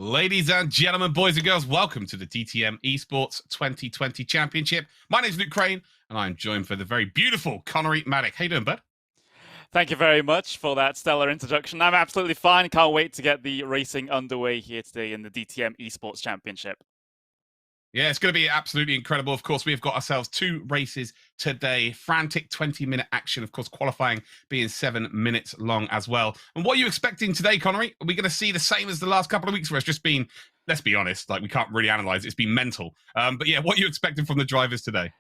Ladies and gentlemen, boys and girls, welcome to the DTM Esports 2020 Championship. My name is Luke Crane, and I'm joined for the very beautiful Connery Maddock. How you doing, bud? Thank you very much for that stellar introduction. I'm absolutely fine. Can't wait to get the racing underway here today in the DTM Esports Championship. Yeah, it's going to be absolutely incredible. Of course, we've got ourselves two races today. Frantic 20-minute action, of course, qualifying being 7 minutes long as well. And what are you expecting today, Connery? Are we going to see the same as the last couple of weeks where it's just been, let's be honest, like we can't really analyze it. It's been mental. But yeah, what are you expecting from the drivers today?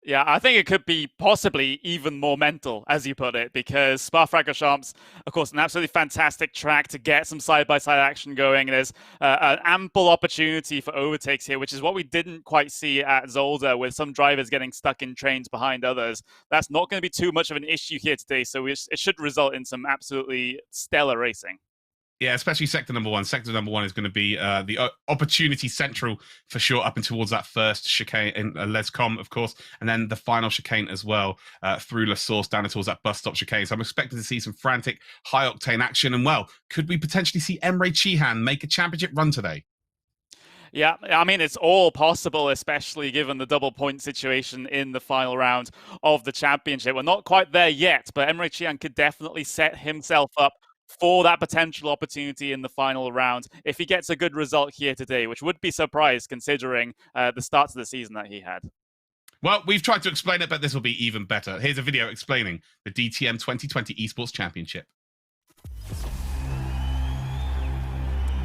Yeah, I think it could be possibly even more mental, as you put it, because Spa-Francorchamps, of course, an absolutely fantastic track to get some side-by-side action going. There's an ample opportunity for overtakes here, which is what we didn't quite see at Zolder, with some drivers getting stuck in trains behind others. That's not going to be too much of an issue here today, so it should result in some absolutely stellar racing. Yeah, especially sector number one. Sector number one is going to be the opportunity central for sure, up and towards that first chicane in Lescom, of course, and then the final chicane as well through La Source down towards that bus stop chicane. So I'm expecting to see some frantic, high-octane action. And well, could we potentially see Emre Cihan make a championship run today? Yeah, I mean, it's all possible, especially given the double point situation in the final round of the championship. We're not quite there yet, but Emre Cihan could definitely set himself up for that potential opportunity in the final round if he gets a good result here today, which would be surprised considering the start of the season that he had. Well, we've tried to explain it, but this will be even better. Here's a video explaining the DTM 2020 Esports Championship.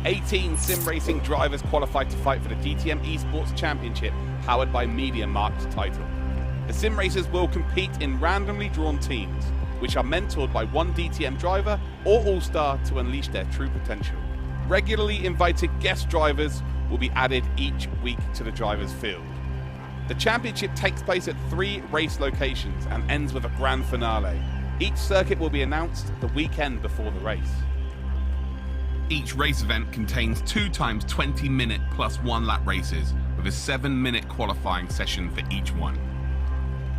18 sim racing drivers qualified to fight for the DTM Esports Championship, powered by MediaMarkt's title. The sim racers will compete in randomly drawn teams, which are mentored by one DTM driver or all-star to unleash their true potential. Regularly invited guest drivers will be added each week to the drivers' field. The championship takes place at 3 race locations and ends with a grand finale. Each circuit will be announced the weekend before the race. Each race event contains 2 times 20-minute plus 1 lap races, with a 7-minute qualifying session for each one.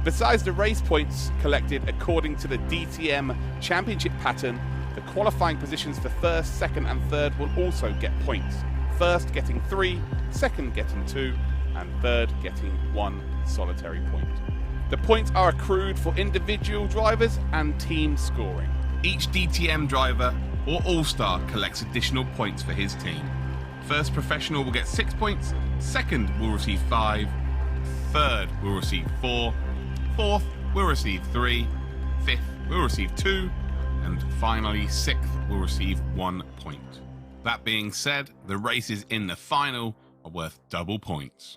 Besides the race points collected according to the DTM Championship pattern, the qualifying positions for first, second and third will also get points. First getting 3, second getting 2, and third getting 1 solitary point. The points are accrued for individual drivers and team scoring. Each DTM driver or all-star collects additional points for his team. First professional will get 6 points, second will receive 5, third will receive 4, fourth will receive 3, fifth will receive 2, and finally 6th will receive 1 point. That being said, the races in the final are worth double points.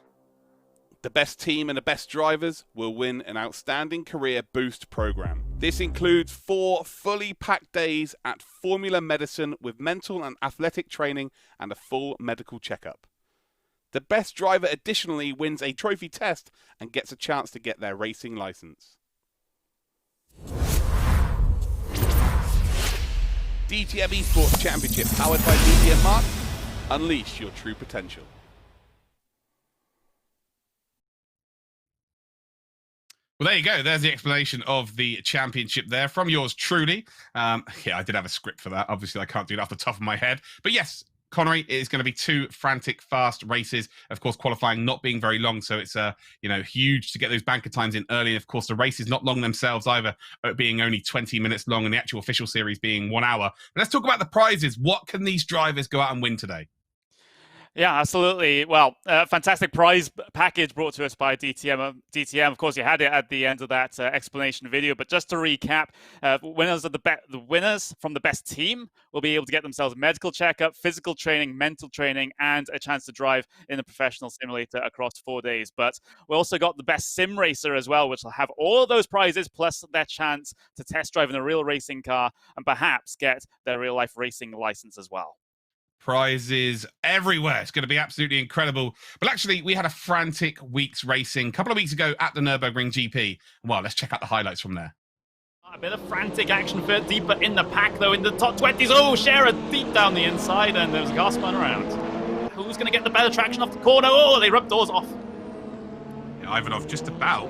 The best team and the best drivers will win an outstanding career boost program. This includes 4 fully packed days at Formula Medicine with mental and athletic training and a full medical checkup. The best driver additionally wins a trophy test and gets a chance to get their racing license. DTM Esports Championship, powered by MediaMarkt. Unleash your true potential. Well, there you go. There's the explanation of the championship there from yours truly. Yeah, I did have a script for that. Obviously, I can't do it off the top of my head. But yes, Connery, it is going to be 2 frantic, fast races. Of course, qualifying not being very long, so it's huge to get those banker times in early. And of course, the races not long themselves either, being only 20 minutes long, and the actual official series being 1 hour. But let's talk about the prizes. What can these drivers go out and win today? Yeah, absolutely. Well, fantastic prize package brought to us by DTM. Of course, you had it at the end of that explanation video. But just to recap, winners from the best team will be able to get themselves a medical checkup, physical training, mental training, and a chance to drive in a professional simulator across 4 days. But we also got the best sim racer as well, which will have all of those prizes plus their chance to test drive in a real racing car and perhaps get their real life racing license as well. Prizes everywhere. It's going to be absolutely incredible. But actually, we had a frantic week's racing a couple of weeks ago at the Nürburgring GP. Well, let's check out the highlights from there. A bit of frantic action for deeper in the pack, though, in the top 20s. Oh, Scherer deep down the inside, and there's a car spun around. Who's going to get the better traction off the corner? Oh, they rubbed doors off. Yeah, Ivanov just about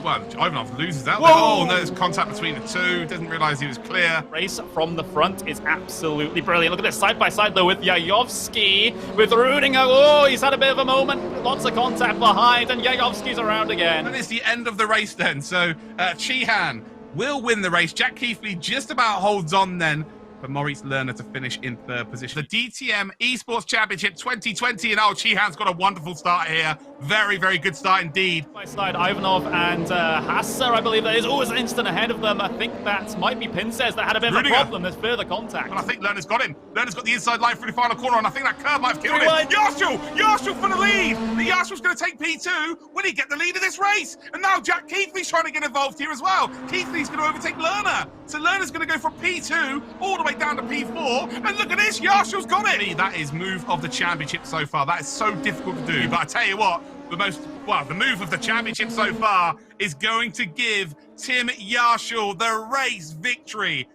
Well, Ivanov loses out. Whoa! Oh, no, there's contact between the two. Doesn't realize he was clear. Race from the front is absolutely brilliant. Look at this side by side though with Yayovsky, with Rudinger. Oh, he's had a bit of a moment. Lots of contact behind, and Yayovsky's around again. And it's the end of the race then. So Sheehan will win the race. Jack Keithley just about holds on then for Maurice Lerner to finish in third position. The DTM Esports Championship 2020, and Sheehan's got a wonderful start here. Very, very good start indeed. By side, Ivanov and Hasser, I believe that is. Oh, it's an instant ahead of them. I think that might be Pincez that had a bit of a problem. There's further contact. And I think Lerner's got him. Lerner's got the inside line through the final corner, and I think that curve might have killed him. Rewind. Yarshall for the lead. The Yarshall's going to take P2. Will he get the lead of this race? And now Jack Keithley's trying to get involved here as well. Keithley's going to overtake Lerner. So Lerner's going to go from P2 all the way down to P4. And look at this, Yarshall's got it. That is move of the championship so far. That is so difficult to do. But I tell you what, the move of the championship so far is going to give Tim Yarshall the race victory.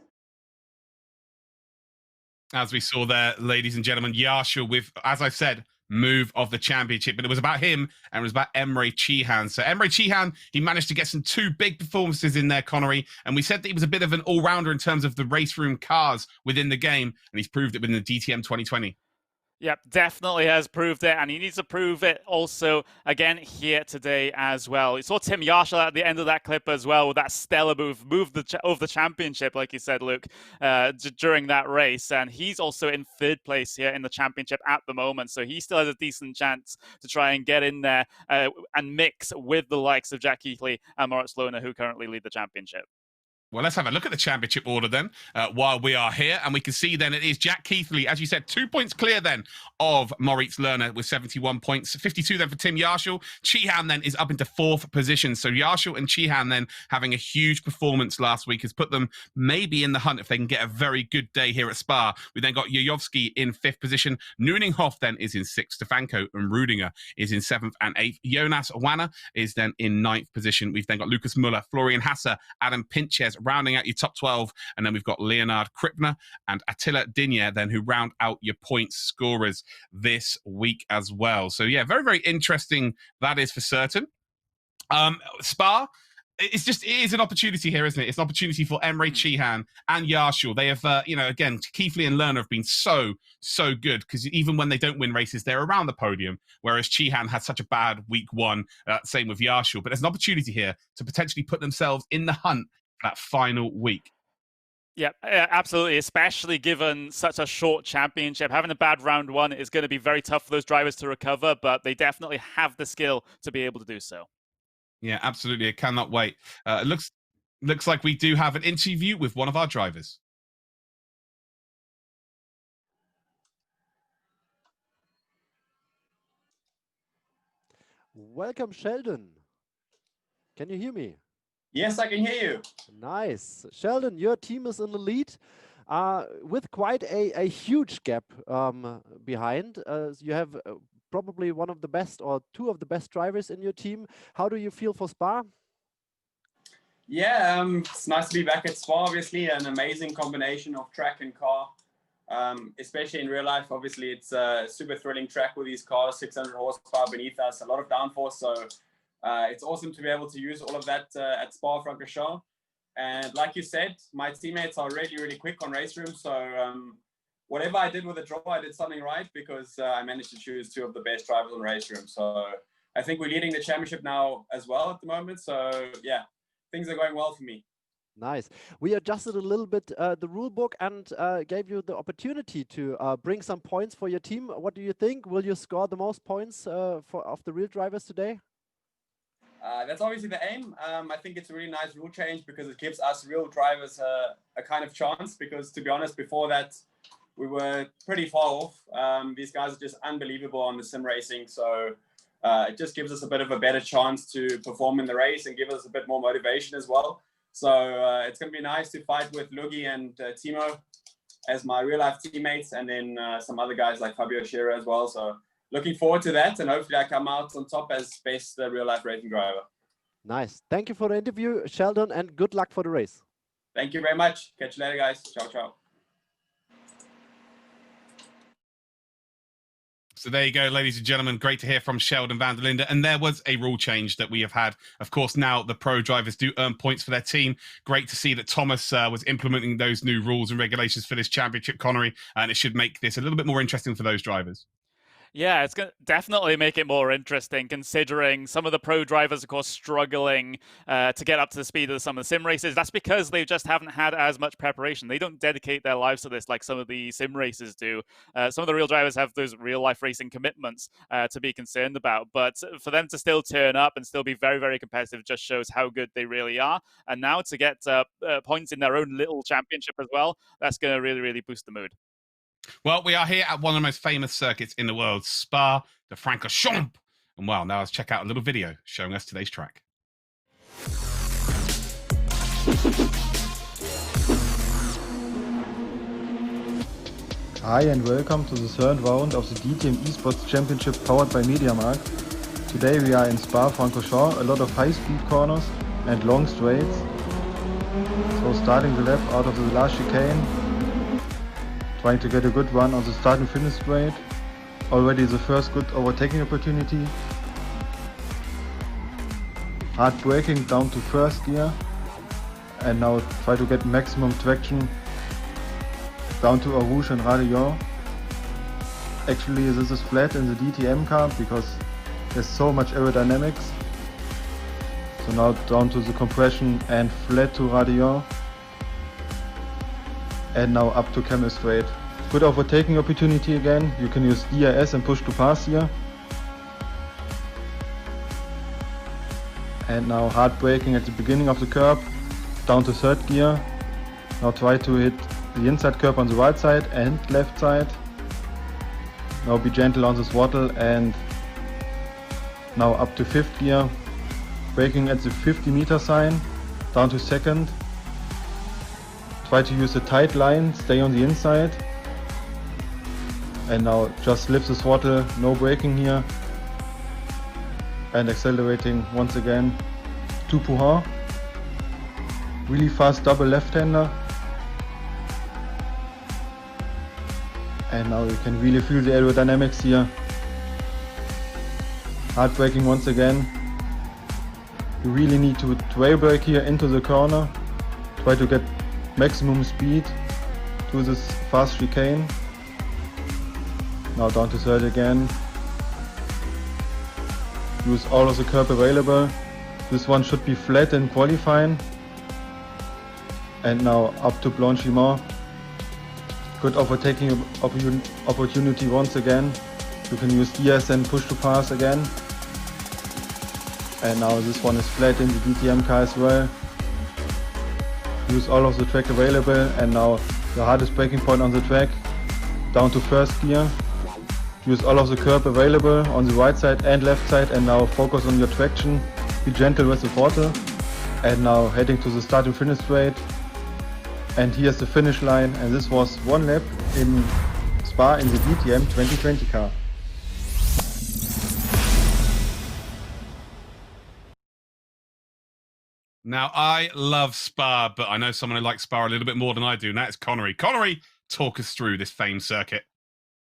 As we saw there, ladies and gentlemen, Yarshall with, as I said, move of the championship, but it was about him and it was about Emre Cihan. So Emre Cihan, he managed to get some two big performances in there, Connery, and we said that he was a bit of an all-rounder in terms of the race room cars within the game, and he's proved it within the DTM 2020. Yep, definitely has proved it, and he needs to prove it also again here today as well. You saw Tim Yarshall at the end of that clip as well with that stellar move of the championship, like you said, Luke, during that race, and he's also in third place here in the championship at the moment, so he still has a decent chance to try and get in there and mix with the likes of Jack Keithley and Moritz Lohner, who currently lead the championship. Well, let's have a look at the championship order then while we are here. And we can see then it is Jack Keithley, as you said, 2 points clear then of Maurice Lerner with 71 points. 52 then for Tim Yarshall. Cihan then is up into fourth position. So Yarshall and Cihan then having a huge performance last week has put them maybe in the hunt if they can get a very good day here at Spa. We then got Yayovsky in fifth position. Nuninghoff then is in sixth. Stefanko and Rudinger is in seventh and eighth. Jonas Wanner is then in ninth position. We've then got Lucas Muller, Florian Hasser, Adam Pinchez, rounding out your top 12, and then we've got Leonard Krippner and Attila Digne then who round out your points scorers this week as well. So yeah, very, very interesting, that is for certain. Spa, it is an opportunity here, isn't it? It's an opportunity for Emre Cihan and Yarshall. They have, again, Keithley and Lerner have been so good because even when they don't win races, they're around the podium, whereas Cihan had such a bad week one, same with Yarshall. But there's an opportunity here to potentially put themselves in the hunt that final week. Yeah, absolutely, especially given such a short championship. Having a bad round one is going to be very tough for those drivers to recover, but they definitely have the skill to be able to do so. Yeah, absolutely. I cannot wait. It looks like we do have an interview with one of our drivers. Welcome, Sheldon. Can you hear me? Yes, I can hear you. Nice. Sheldon, your team is in the lead with quite a huge gap behind. You have probably one of the best or two of the best drivers in your team. How do you feel for Spa? Yeah, it's nice to be back at Spa, obviously. An amazing combination of track and car, especially in real life. Obviously, it's a super thrilling track with these cars, 600 horsepower beneath us, a lot of downforce. So it's awesome to be able to use all of that at Spa-Francorchamps. And like you said, my teammates are really, really quick on race room. So whatever I did with the draw, I did something right because I managed to choose two of the best drivers on race room. So I think we're leading the championship now as well at the moment. So yeah, things are going well for me. Nice. We adjusted a little bit the rule book and gave you the opportunity to bring some points for your team. What do you think? Will you score the most points of the real drivers today? That's obviously the aim. I think it's a really nice rule change because it gives us real drivers a kind of chance because, to be honest, before that, we were pretty far off. These guys are just unbelievable on the sim racing. So it just gives us a bit of a better chance to perform in the race and give us a bit more motivation as well. So it's going to be nice to fight with Lugi and Timo as my real-life teammates and then some other guys like Fabio Scherer as well. So looking forward to that, and hopefully I come out on top as best real-life racing driver. Nice. Thank you for the interview, Sheldon, and good luck for the race. Thank you very much. Catch you later, guys. Ciao, ciao. So there you go, ladies and gentlemen. Great to hear from Sheldon van der Linde. And there was a rule change that we have had. Of course, now the pro drivers do earn points for their team. Great to see that Thomas was implementing those new rules and regulations for this championship, Connery. And it should make this a little bit more interesting for those drivers. Yeah, it's going to definitely make it more interesting, considering some of the pro drivers, of course, struggling to get up to the speed of some of the sim races. That's because they just haven't had as much preparation. They don't dedicate their lives to this like some of the sim races do. Some of the real drivers have those real-life racing commitments to be concerned about. But for them to still turn up and still be very, very competitive just shows how good they really are. And now to get points in their own little championship as well, that's going to really, really boost the mood. Well, we are here at one of the most famous circuits in the world, Spa-Francorchamps. And well, now let's check out a little video showing us today's track. Hi and welcome to the third round of the DTM Esports Championship powered by MediaMarkt. Today we are in Spa-Francorchamps, a lot of high-speed corners and long straights. So starting the lap out of the last chicane, trying to get a good run on the start and finish straight. Already the first good overtaking opportunity. Hard braking down to first gear. And now try to get maximum traction down to Arouge and Radillon. Actually this is flat in the DTM car because there's so much aerodynamics. So now down to the compression and flat to Radillon. And now up to Camel Straight. Good overtaking opportunity again. You can use DRS and push to pass here. And now hard braking at the beginning of the curb, down to third gear. Now try to hit the inside curb on the right side and left side. Now be gentle on the throttle and now up to fifth gear. Braking at the 50-meter sign, down to second. Try to use a tight line, stay on the inside. And now just lift the throttle, no braking here. And accelerating once again to Pouhon. Really fast double left-hander. And now you can really feel the aerodynamics here. Hard braking once again. You really need to trail brake here into the corner. Try to get maximum speed to this fast chicane. Now down to third again. Use all of the curb available. This one should be flat in qualifying. And now up to Blanchimont. Good overtaking opportunity once again. You can use DS and push to pass again. And now this one is flat in the DTM car as well. Use all of the track available and now the hardest braking point on the track. Down to first gear. Use all of the curb available on the right side and left side and now focus on your traction. Be gentle with the throttle. And now heading to the start and finish straight. And here's the finish line, and this was one lap in Spa in the DTM 2020 car. Now, I love Spa, but I know someone who likes Spa a little bit more than I do, and that's Connery. Connery, talk us through this famed circuit.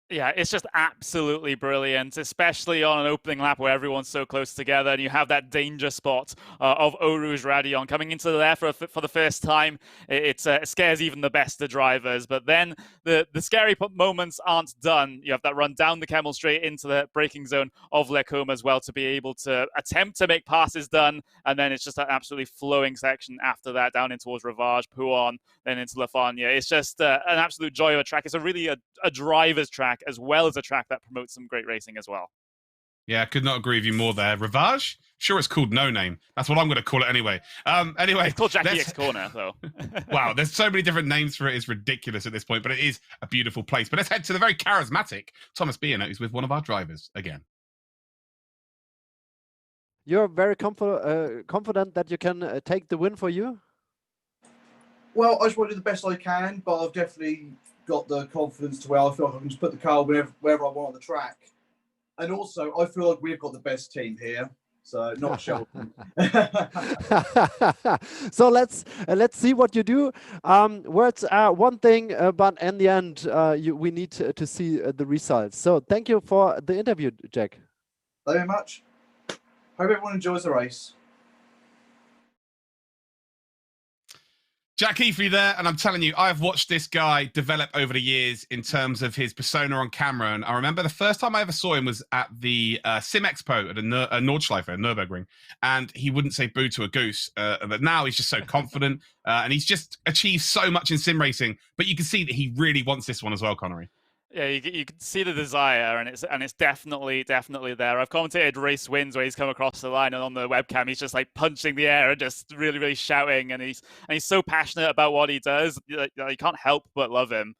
Yeah, it's just absolutely brilliant, especially on an opening lap where everyone's so close together and you have that danger spot of Eau Rouge Radillon coming into there for the first time. It scares even the best of drivers, but then the scary moments aren't done. You have that run down the Camel Straight into the braking zone of Lecombe as well to be able to attempt to make passes done, and then it's just an absolutely flowing section after that down in towards Ravage, Pouhon, then into La Farnia. It's just an absolute joy of a track. It's really a driver's track as well as a track that promotes some great racing as well. Yeah, I could not agree with you more there. Ravage? Sure, it's called No Name. That's what I'm going to call it anyway. Anyway, it's called Jackie X Corner, though. Wow, there's so many different names for it. It's ridiculous at this point, but it is a beautiful place. But let's head to the very charismatic Thomas BURNOUT, who's with one of our drivers again. You're very confident that you can take the win for you? Well, I just want to do the best I can, but I've definitely got the confidence to where I feel like I can just put the car wherever I want on the track. And also, I feel like we've got the best team here. So not Sheldon. So let's see what you do. Words are one thing, but in the end, we need to see the results. So thank you for the interview, Jack. Thank you very much. Hope everyone enjoys the race. Jack Heafley there, and I'm telling you, I've watched this guy develop over the years in terms of his persona on camera. And I remember the first time I ever saw him was at the Sim Expo at a Nordschleife, Nürburgring, and he wouldn't say boo to a goose. But now he's just so confident, and he's just achieved so much in sim racing. But you can see that he really wants this one as well, Connery. Yeah, you can see the desire, and it's definitely there. I've commentated race wins where he's come across the line, and on the webcam he's just like punching the air and just really shouting, and he's so passionate about what he does. You can't help but love him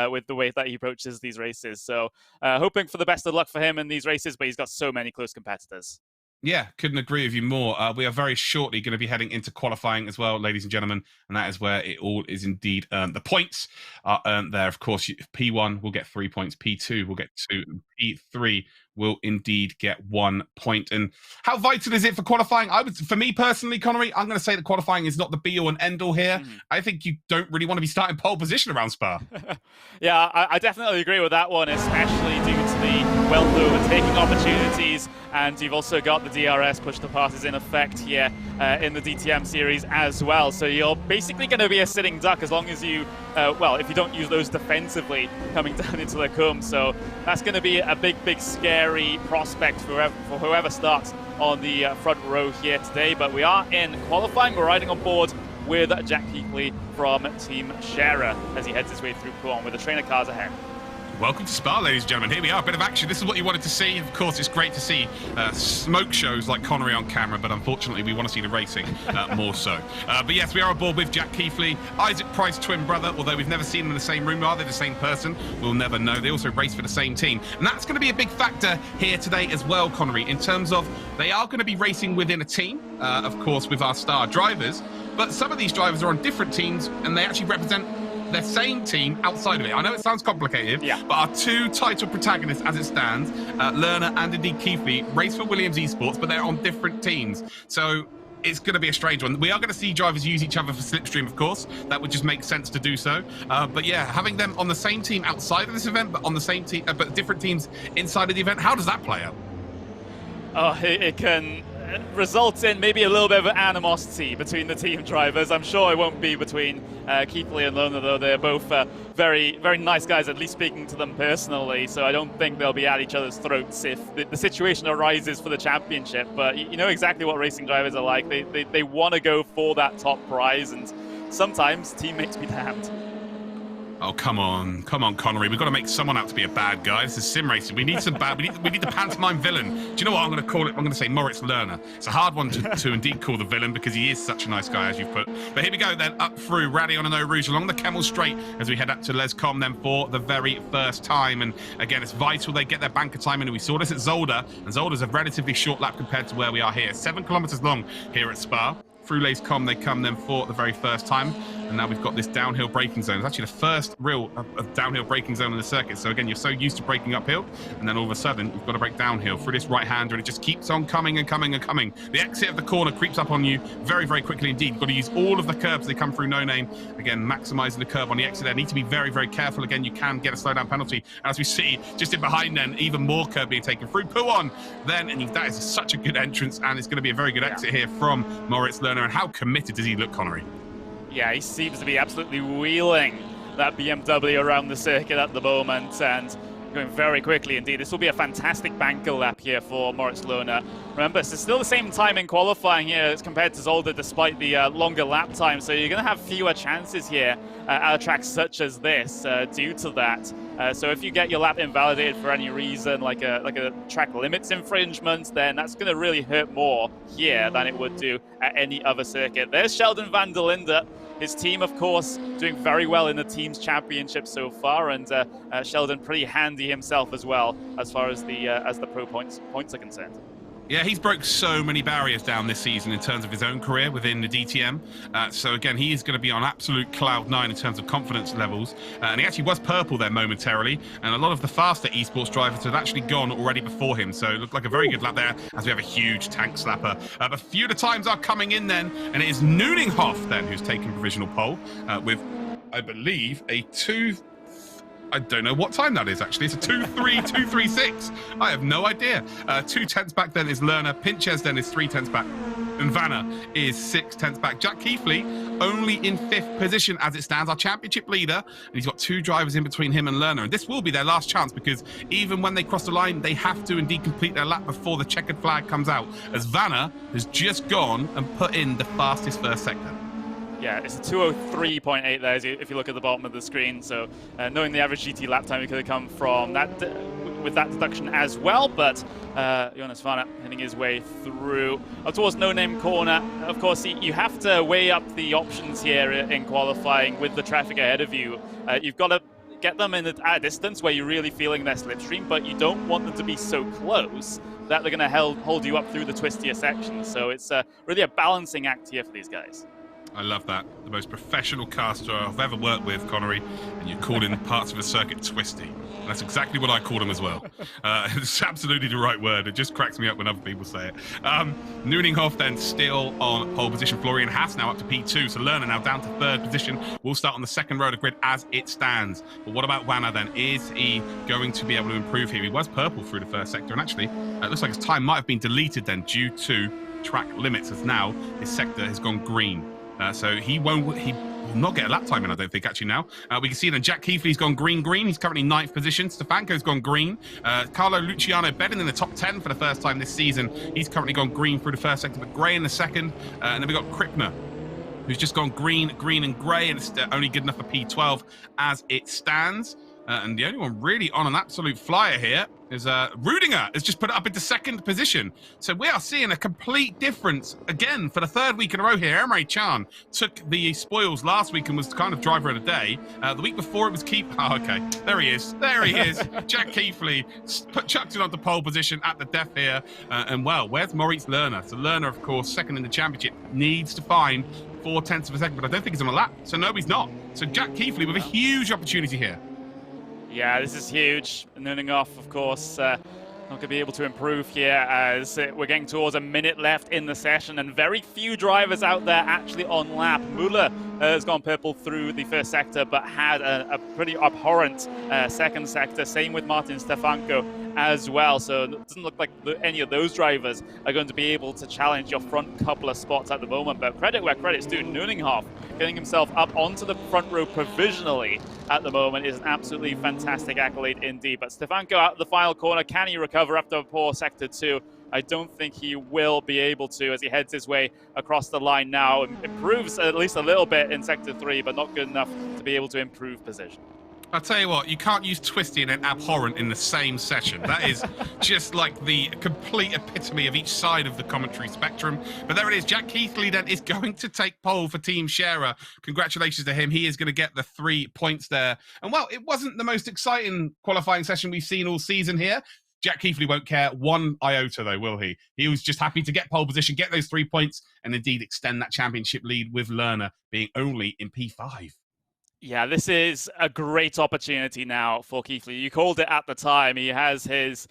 with the way that he approaches these races. So hoping for the best of luck for him in these races, but he's got so many close competitors. Yeah, couldn't agree with you more. We are very shortly going to be heading into qualifying as well, ladies and gentlemen, and that is where it all is indeed earned. The points are earned there. Of course, P1 will get 3 points, P2 will get 2, and P3 will indeed get 1 point. And how vital is it for qualifying? For me personally, Connery, I'm going to say that qualifying is not the be-all and end-all here. I think you don't really want to be starting pole position around Spa. Yeah, I definitely agree with that one, especially due to the wealth of overtaking opportunities, and you've also got the DRS push to pass is in effect here in the DTM series as well. So you're basically going to be a sitting duck as long as you, well, if you don't use those defensively coming down into the cum. So that's going to be a big scary prospect for whoever starts on the front row here today. But we are in qualifying. We're riding on board with Jack Heafley from Team Scherer as he heads his way through P1 with the trainer cars ahead. Welcome to Spa, ladies and gentlemen. Here we are, a bit of action. This is what you wanted to see. Of course, it's great to see smoke shows like Connery on camera, but unfortunately, we want to see the racing more so. But yes, we are aboard with Jack Heafley, Isaac Price, twin brother, although we've never seen them in the same room. Are they the same person? We'll never know. They also race for the same team. And that's going to be a big factor here today as well, Connery, in terms of they are going to be racing within a team, of course, with our star drivers. But some of these drivers are on different teams, and they actually represent their same team outside of it. I know it sounds complicated, but our two title protagonists as it stands, Lerner and indeed Keithley, race for Williams Esports, but they're on different teams. So it's going to be a strange one. We are going to see drivers use each other for slipstream, of course. That would just make sense to do so. But yeah, having them on the same team outside of this event, but on the same team, but different teams inside of the event, how does that play out? Oh, it can result in maybe a little bit of animosity between the team drivers. I'm sure it won't be between Keithley and Lerner, though they're both very nice guys, at least speaking to them personally, so I don't think they'll be at each other's throats if the situation arises for the championship. But you know exactly what racing drivers are like. They want to go for that top prize, and sometimes teammates be damned. Oh, come on, Connery. We've got to make someone out to be a bad guy. This is sim racing. We need some bad. We need the pantomime villain. Do you know what I'm going to call it? I'm going to say Moritz Lerner. It's a hard one to indeed call the villain because he is such a nice guy, as you've put. But here we go then, up through Radion and Eau Rouge along the Kemmel Straight as we head up to Les Combes then for the very first time. And again, it's vital they get their banker time in. We saw this at Zolder, and Zolder's a relatively short lap compared to where we are here. 7 kilometers long here at Spa. Through Les Combes they come then for the very first time, and now we've got this downhill braking zone. It's actually the first real downhill braking zone in the circuit. So again, you're so used to braking uphill, and then all of a sudden you've got to brake downhill through this right-hander, and it just keeps on coming and coming and coming. The exit of the corner creeps up on you very quickly indeed. You've got to use all of the curbs as they come through No Name. Again, maximising the curb on the exit there. Need to be very careful. Again, you can get a slowdown penalty. And as we see, just in behind then, even more curb being taken through Pouon then, and that is such a good entrance, and it's going to be a very good exit here from Moritz Lerner. And how committed does he look, Connery? Yeah, he seems to be absolutely wheeling that BMW around the circuit at the moment and going very quickly indeed. This will be a fantastic banker lap here for Moritz Lerner. Remember, it's still the same time in qualifying here as compared to Zolder despite the longer lap time, so you're going to have fewer chances here at a track such as this due to that. So if you get your lap invalidated for any reason, like a track limits infringement, then that's going to really hurt more here than it would do at any other circuit. There's Sheldon van der Linde. His team, of course, doing very well in the team's championship so far, and Sheldon pretty handy himself as well as far as the pro points are concerned. Yeah, he's broke so many barriers down this season in terms of his own career within the DTM. So again, he is going to be on absolute cloud 9 in terms of confidence levels. And he actually was purple there momentarily. And a lot of the faster esports drivers had actually gone already before him. So it looked like a very good lap there as we have a huge tank slapper. But a few of the times are coming in then. And it is Nooninghoff then who's taking provisional pole with, I believe, I don't know what time that is, actually. It's a 2.3, 2.36. I have no idea. 2/10 back then is Lerner. Pinches then is 3/10 back. And Vanna is 6/10 back. Jack Keithley only in 5th position as it stands, our championship leader. And he's got 2 drivers in between him and Lerner. And this will be their last chance because even when they cross the line, they have to indeed complete their lap before the checkered flag comes out. As Vanna has just gone and put in the fastest first sector. Yeah, it's a 2:03.8 there if you look at the bottom of the screen. So knowing the average GT lap time, it could have come from that with that deduction as well. But Jonas Vanna heading his way through up towards No Name Corner. Of course, you have to weigh up the options here in qualifying with the traffic ahead of you. You've got to get them at a distance where you're really feeling their slipstream, but you don't want them to be so close that they're going to hold you up through the twistier sections. So it's really a balancing act here for these guys. I love that. The most professional caster I've ever worked with, Connery, and you're calling parts of the circuit twisty. And that's exactly what I call them as well. It's absolutely the right word. It just cracks me up when other people say it. Nooninghoff then still on pole position. Florian Haas now up to P2. So Lerner now down to 3rd position. We'll start on the 2nd row of the grid as it stands. But what about Vanna then? Is he going to be able to improve here? He was purple through the 1st sector. And actually, it looks like his time might have been deleted then due to track limits, as now his sector has gone green. So he will not get a lap time in, I don't think, actually, now. We can see that Jack Keithley's gone green. He's currently 9th position. Stefanko's gone green. Carlo Luciano bedding in the top 10 for the first time this season. He's currently gone green through the 1st sector, but grey in the 2nd. And then we've got Krippner, who's just gone green, and grey, and it's only good enough for P12 as it stands. And the only one really on an absolute flyer here is Rudinger has just put it up into 2nd position. So we are seeing a complete difference again for the 3rd week in a row here. Emre Can took the spoils last week and was kind of driver of the day. The week before it was okay, there he is. Jack Keithley chucked it onto pole position at the death here. And well, where's Moritz Lerner? So Lerner, of course, 2nd in the championship, needs to find 4/10 of a second, but I don't think he's on a lap. So no, he's not. So Jack Keithley with a huge opportunity here. Yeah, this is huge. Nooninghoff, of course, not going to be able to improve here as we're getting towards a minute left in the session and very few drivers out there actually on lap. Muller has gone purple through the 1st sector but had a pretty abhorrent 2nd sector. Same with Martin Stefanko as well. So it doesn't look like any of those drivers are going to be able to challenge your front couple of spots at the moment. But credit where credit's due. Nooninghoff getting himself up onto the front row provisionally at the moment is an absolutely fantastic accolade indeed. But Stefanko out of the final corner. Can he recover after a poor sector 2? I don't think he will be able to as he heads his way across the line now. Improves at least a little bit in sector 3, but not good enough to be able to improve position. I'll tell you what, you can't use twisty and then abhorrent in the same session. That is just like the complete epitome of each side of the commentary spectrum. But there it is. Jack Keithley then is going to take pole for Team Scherer. Congratulations to him. He is going to get the 3 points there. And well, it wasn't the most exciting qualifying session we've seen all season here. Jack Keithley won't care one iota, though, will he? He was just happy to get pole position, get those 3 points, and indeed extend that championship lead with Lerner being only in P5. Yeah, this is a great opportunity now for Keithley. You called it at the time. He has his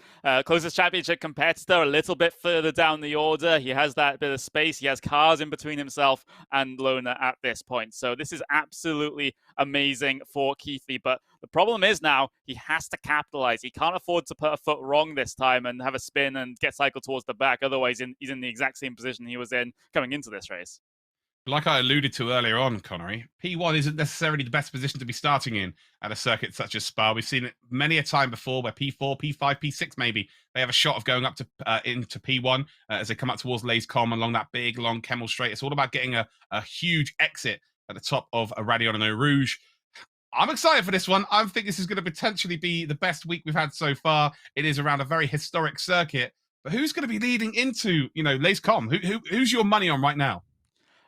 closest championship competitor a little bit further down the order. He has that bit of space. He has cars in between himself and Lerner at this point. So this is absolutely amazing for Keithley. But the problem is now he has to capitalize. He can't afford to put a foot wrong this time and have a spin and get cycled towards the back. Otherwise, he's in the exact same position he was in coming into this race. Like I alluded to earlier on, Connery, P1 isn't necessarily the best position to be starting in at a circuit such as Spa. We've seen it many a time before where P4, P5, P6 maybe, they have a shot of going up to into P1 as they come up towards Lays-Com along that big, long Kemmel Straight. It's all about getting a huge exit at the top of a Radion and Eau Rouge. I'm excited for this one. I think this is going to potentially be the best week we've had so far. It is around a very historic circuit. But who's going to be leading into, Lays-Com? Who's your money on right now?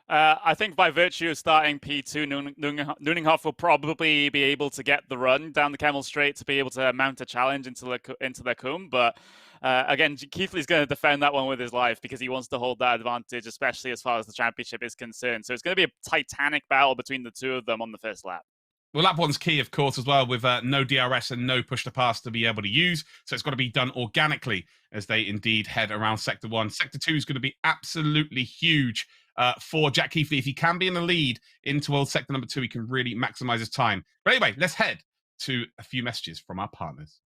I think by virtue of starting P2, Nuninghoff will probably be able to get the run down the Camel Straight to be able to mount a challenge into the Combe. But again, Keithley's going to defend that one with his life because he wants to hold that advantage, especially as far as the championship is concerned. So it's going to be a titanic battle between the two of them on the first lap. Well, lap one's key, of course, as well, with no DRS and no push to pass to be able to use. So it's got to be done organically as they indeed head around Sector 1. Sector 2 is going to be absolutely huge for Jack Keithley. If he can be in the lead into World Sector number 2, he can really maximize his time. But anyway, let's head to a few messages from our partners.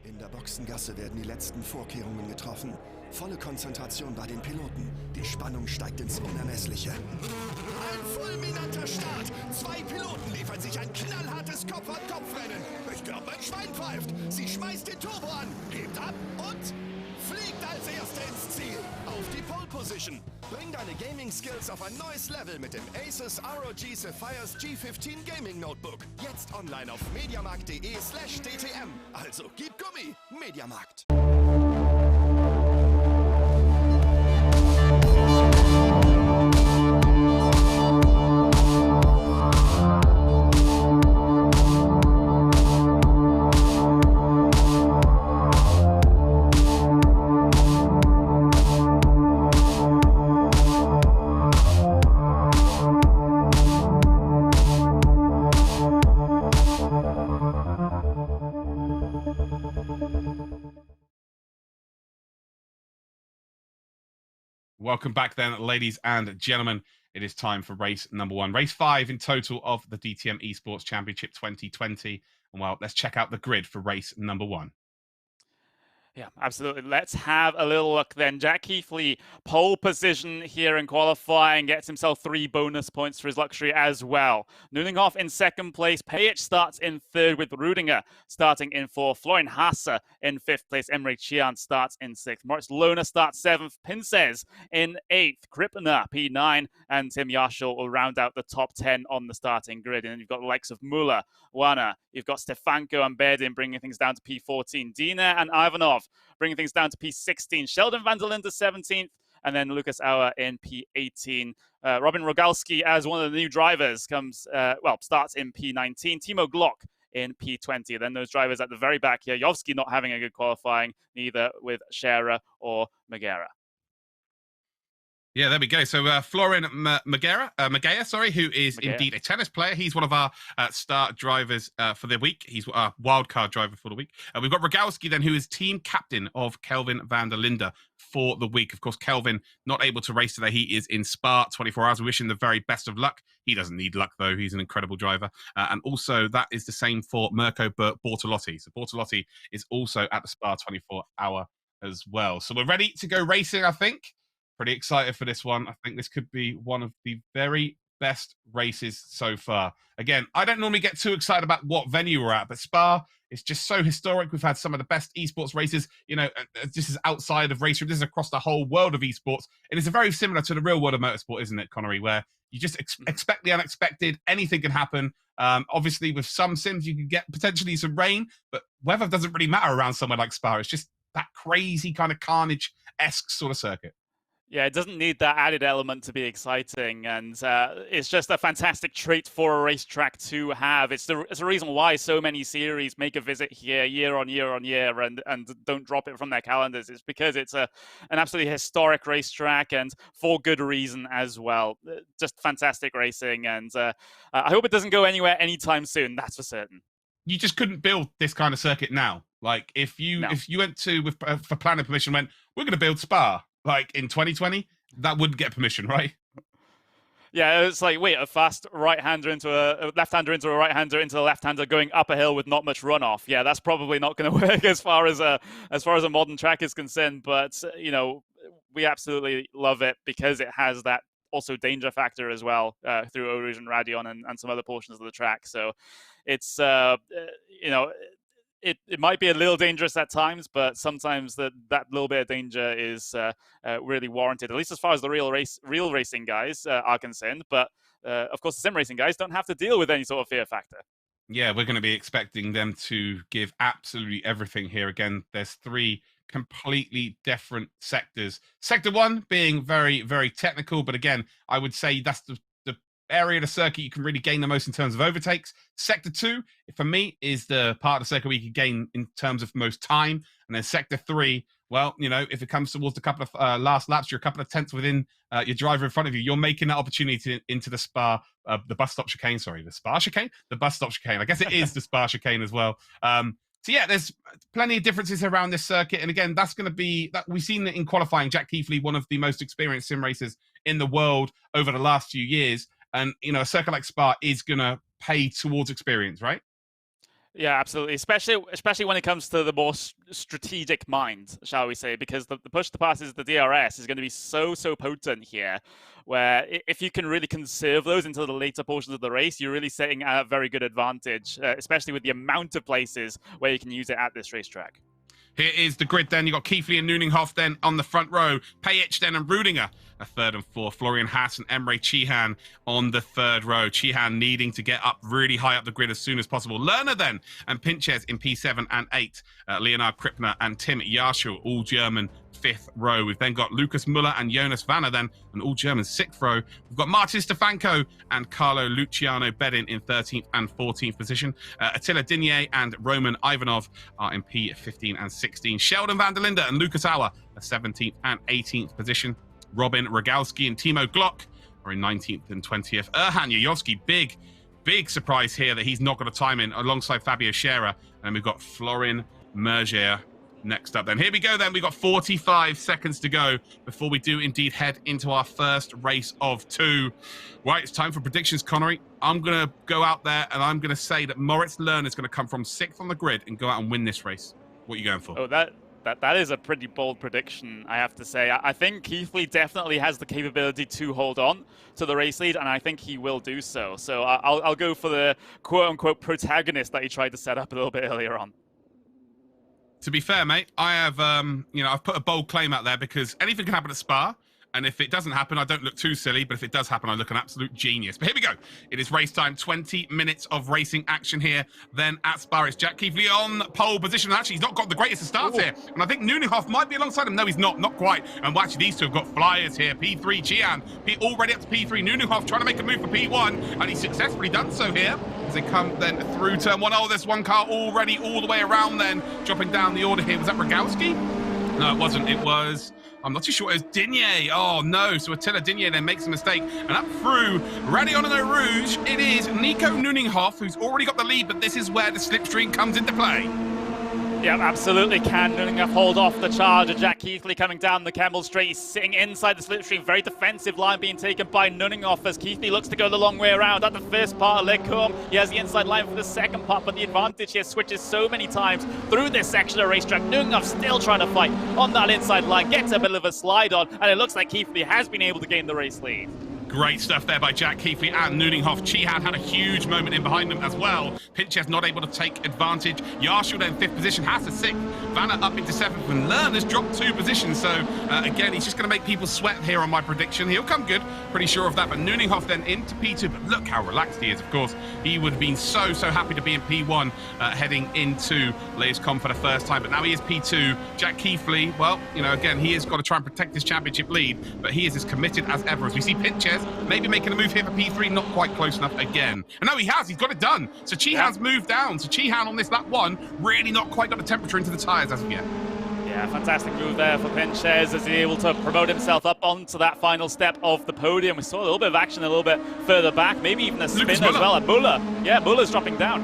In der Boxengasse werden die letzten Vorkehrungen getroffen. Volle Konzentration bei den Piloten. Die Spannung steigt ins Unermessliche. Ein fulminanter Start. 2 Piloten liefern sich ein knallhartes Kopf-an-Kopf-Rennen. Ich glaube, mein Schwein pfeift. Sie schmeißt den Turbo an, hebt ab und fliegt als Erste ins Ziel. Auf die Pole Position. Bring deine Gaming-Skills auf ein neues Level mit dem Asus ROG Zephyrus G15 Gaming Notebook. Jetzt online auf mediamarkt.de/DTM. Also gib Gummi, Mediamarkt. Welcome back then, ladies and gentlemen. It is time for race number 1. Race 5 in total of the DTM Esports Championship 2020. And well, let's check out the grid for race number 1. Yeah, absolutely. Let's have a little look then. Jack Keithley, pole position here in qualifying, gets himself 3 bonus points for his luxury as well. Nuninghoff in 2nd place. Pajic starts in 3rd with Rudinger starting in 4th. Florian Hasse in 5th place. Emre Can starts in 6th. Moritz Lohner starts 7th. Pinces in 8th. Krippner, P9. And Tim Yarshall will round out the top 10 on the starting grid. And then you've got the likes of Muller, Wana. You've got Stefanko and Bedin bringing things down to P14. Dina and Ivanov bringing things down to P16. Sheldon van der Linde 17th, and then Lucas Auer in P18. Robin Rogalski as one of the new drivers starts in P19. Timo Glock in P20. Then those drivers at the very back here. Jovski not having a good qualifying, neither with Scherer or Magera. Yeah, there we go. So Florian Magea, who is indeed a tennis player. He's one of our start drivers for the week. He's our wildcard driver for the week. We've got Rogalski then, who is team captain of Kelvin van der Linde for the week. Of course, Kelvin not able to race today. He is in Spa 24 hours. We wish him the very best of luck. He doesn't need luck, though. He's an incredible driver. And also, that is the same for Mirko Bortolotti. So Bortolotti is also at the Spa 24 hour as well. So we're ready to go racing, I think. Pretty excited for this one. I think this could be one of the very best races so far. Again, I don't normally get too excited about what venue we're at, but Spa is just so historic. We've had some of the best esports races. You know, this is outside of race room. This is across the whole world of esports. And it's very similar to the real world of motorsport, isn't it, Connery, where you just expect the unexpected. Anything can happen. Obviously, with some sims, you can get potentially some rain, but weather doesn't really matter around somewhere like Spa. It's just that crazy kind of carnage-esque sort of circuit. Yeah, it doesn't need that added element to be exciting, and it's just a fantastic trait for a racetrack to have. It's a reason why so many series make a visit here year on year on year and don't drop it from their calendars. It's because it's an absolutely historic racetrack, and for good reason as well. Just fantastic racing, and I hope it doesn't go anywhere anytime soon, that's for certain. You just couldn't build this kind of circuit now. Like, if you went to, for planning permission, went, we're going to build Spa, like in 2020, that wouldn't get permission, right? Yeah, it's like, wait, a fast right-hander into a left-hander into a right-hander into the left-hander going up a hill with not much runoff. Yeah, that's probably not going to work as far as a modern track is concerned. But you know, we absolutely love it because it has that also danger factor as well through Eau Rouge and Radion and some other portions of the track. So it's you know, it might be a little dangerous at times, but sometimes that little bit of danger is really warranted, at least as far as the real racing guys are concerned. But of course, the sim racing guys don't have to deal with any sort of fear factor. Yeah, we're going to be expecting them to give absolutely everything here. Again, there's 3 completely different sectors. Sector 1 being very, very technical, but again, I would say that's the area of the circuit you can really gain the most in terms of overtakes. Sector 2, for me, is the part of the circuit where you can gain in terms of most time. And then Sector 3, well, you know, if it comes towards a couple of last laps, you're a couple of tenths within your driver in front of you. You're making that opportunity into the the bus stop chicane. Sorry, the Spa chicane? The bus stop chicane. I guess it is the Spa chicane as well. So yeah, there's plenty of differences around this circuit. And again, that's going to be, that we've seen it in qualifying. Jack Keithley, one of the most experienced sim racers in the world over the last few years. And, you know, a circuit like Spa is going to pay towards experience, right? Yeah, absolutely. Especially when it comes to the more strategic mind, shall we say, because the push to passes, the DRS, is going to be so potent here, where if you can really conserve those into the later portions of the race, you're really setting a very good advantage, especially with the amount of places where you can use it at this racetrack. Here is the grid then. You've got Keithley and Nuninghoff then on the front row. Pajic then and Rudinger, a third and fourth. Florian Haas and Emre Cihan on the third row. Cihan needing to get up really high up the grid as soon as possible. Lerner then and Pinches in P7 and 8. Leonard Krippner and Tim Yarschel, all German, fifth row. We've then got Lucas Muller and Jonas Vanner then, an all-German sixth row. We've got Martin Stefanko and Carlo Luciano Bedin in 13th and 14th position. Attila Dinier and Roman Ivanov are in P15 and 16. Sheldon van der Linde and Lucas Auer are 17th and 18th position. Robin Rogalski and Timo Glock are in 19th and 20th. Erhan Yayovski, big surprise here that he's not got a time in alongside Fabio Scherer. And we've got Florin Mergier next up then. Here we go then. We've got 45 seconds to go before we do indeed head into our first race of 2. Right, it's time for predictions, Connery. I'm going to go out there and I'm going to say that Moritz Lerner is going to come from 6th on the grid and go out and win this race. What are you going for? Oh, that is a pretty bold prediction, I have to say. I think Keithley definitely has the capability to hold on to the race lead, and I think he will do so. So I'll go for the quote-unquote protagonist that he tried to set up a little bit earlier on. To be fair, mate, I have, I've put a bold claim out there because anything can happen at Spa. And if it doesn't happen, I don't look too silly. But if it does happen, I look an absolute genius. But here we go. It is race time. 20 minutes of racing action here. Then at Spa, it's Jack Keithley on pole position. Actually, he's not got the greatest of starts here. And I think Nuninghoff might be alongside him. No, he's not. Not quite. And well, actually, these two have got flyers here. P3, Cihan. Already up to P3. Nuninghoff trying to make a move for P1. And he's successfully done so here. As they come then through turn 1. Oh, there's one car already all the way around then. Dropping down the order here. Was that Rogalski? No, it wasn't. It was... I'm not too sure. It was Dinier. Oh, no. So Attila Dinier then makes a mistake. And up through Radion and Eau Rouge, it is Nico Nuninghoff, who's already got the lead, but this is where the slipstream comes into play. Yeah, absolutely. Can Nuninghoff hold off the charge of Jack Keithley coming down the Kemmel Straight? He's sitting inside the slipstream. Very defensive line being taken by Nuninghoff as Keithley looks to go the long way around. At the first part of Lecombe, he has the inside line for the second part, but the advantage here switches so many times through this section of racetrack. Nuninghoff still trying to fight on that inside line, gets a bit of a slide on, and it looks like Keithley has been able to gain the race lead. Great stuff there by Jack Keithley and Nuninghoff. Cihan had a huge moment in behind them as well. Pinches not able to take advantage. Yarschel then 5th position, Haas a 6th. Vanner up into 7th, and Lerner's dropped 2 positions. So again, he's just going to make people sweat here on my prediction. He'll come good, pretty sure of that. But Nuninghoff then into P2, but look how relaxed he is. Of course, he would have been so happy to be in P1 heading into Leascombe for the first time. But now he is P2. Jack Keithley, well, you know, again, he has got to try and protect his championship lead, but he is as committed as ever. As we see Pinches maybe making a move here for P3, not quite close enough again. And no, he has. He's got it done. So Cihan's moved down. So Cihan on this lap 1, really not quite got the temperature into the tyres as of yet. Yeah, fantastic move there for Pinches as he's able to promote himself up onto that final step of the podium. We saw a little bit of action a little bit further back, maybe even a spin as well at Muller. Yeah, Muller's dropping down.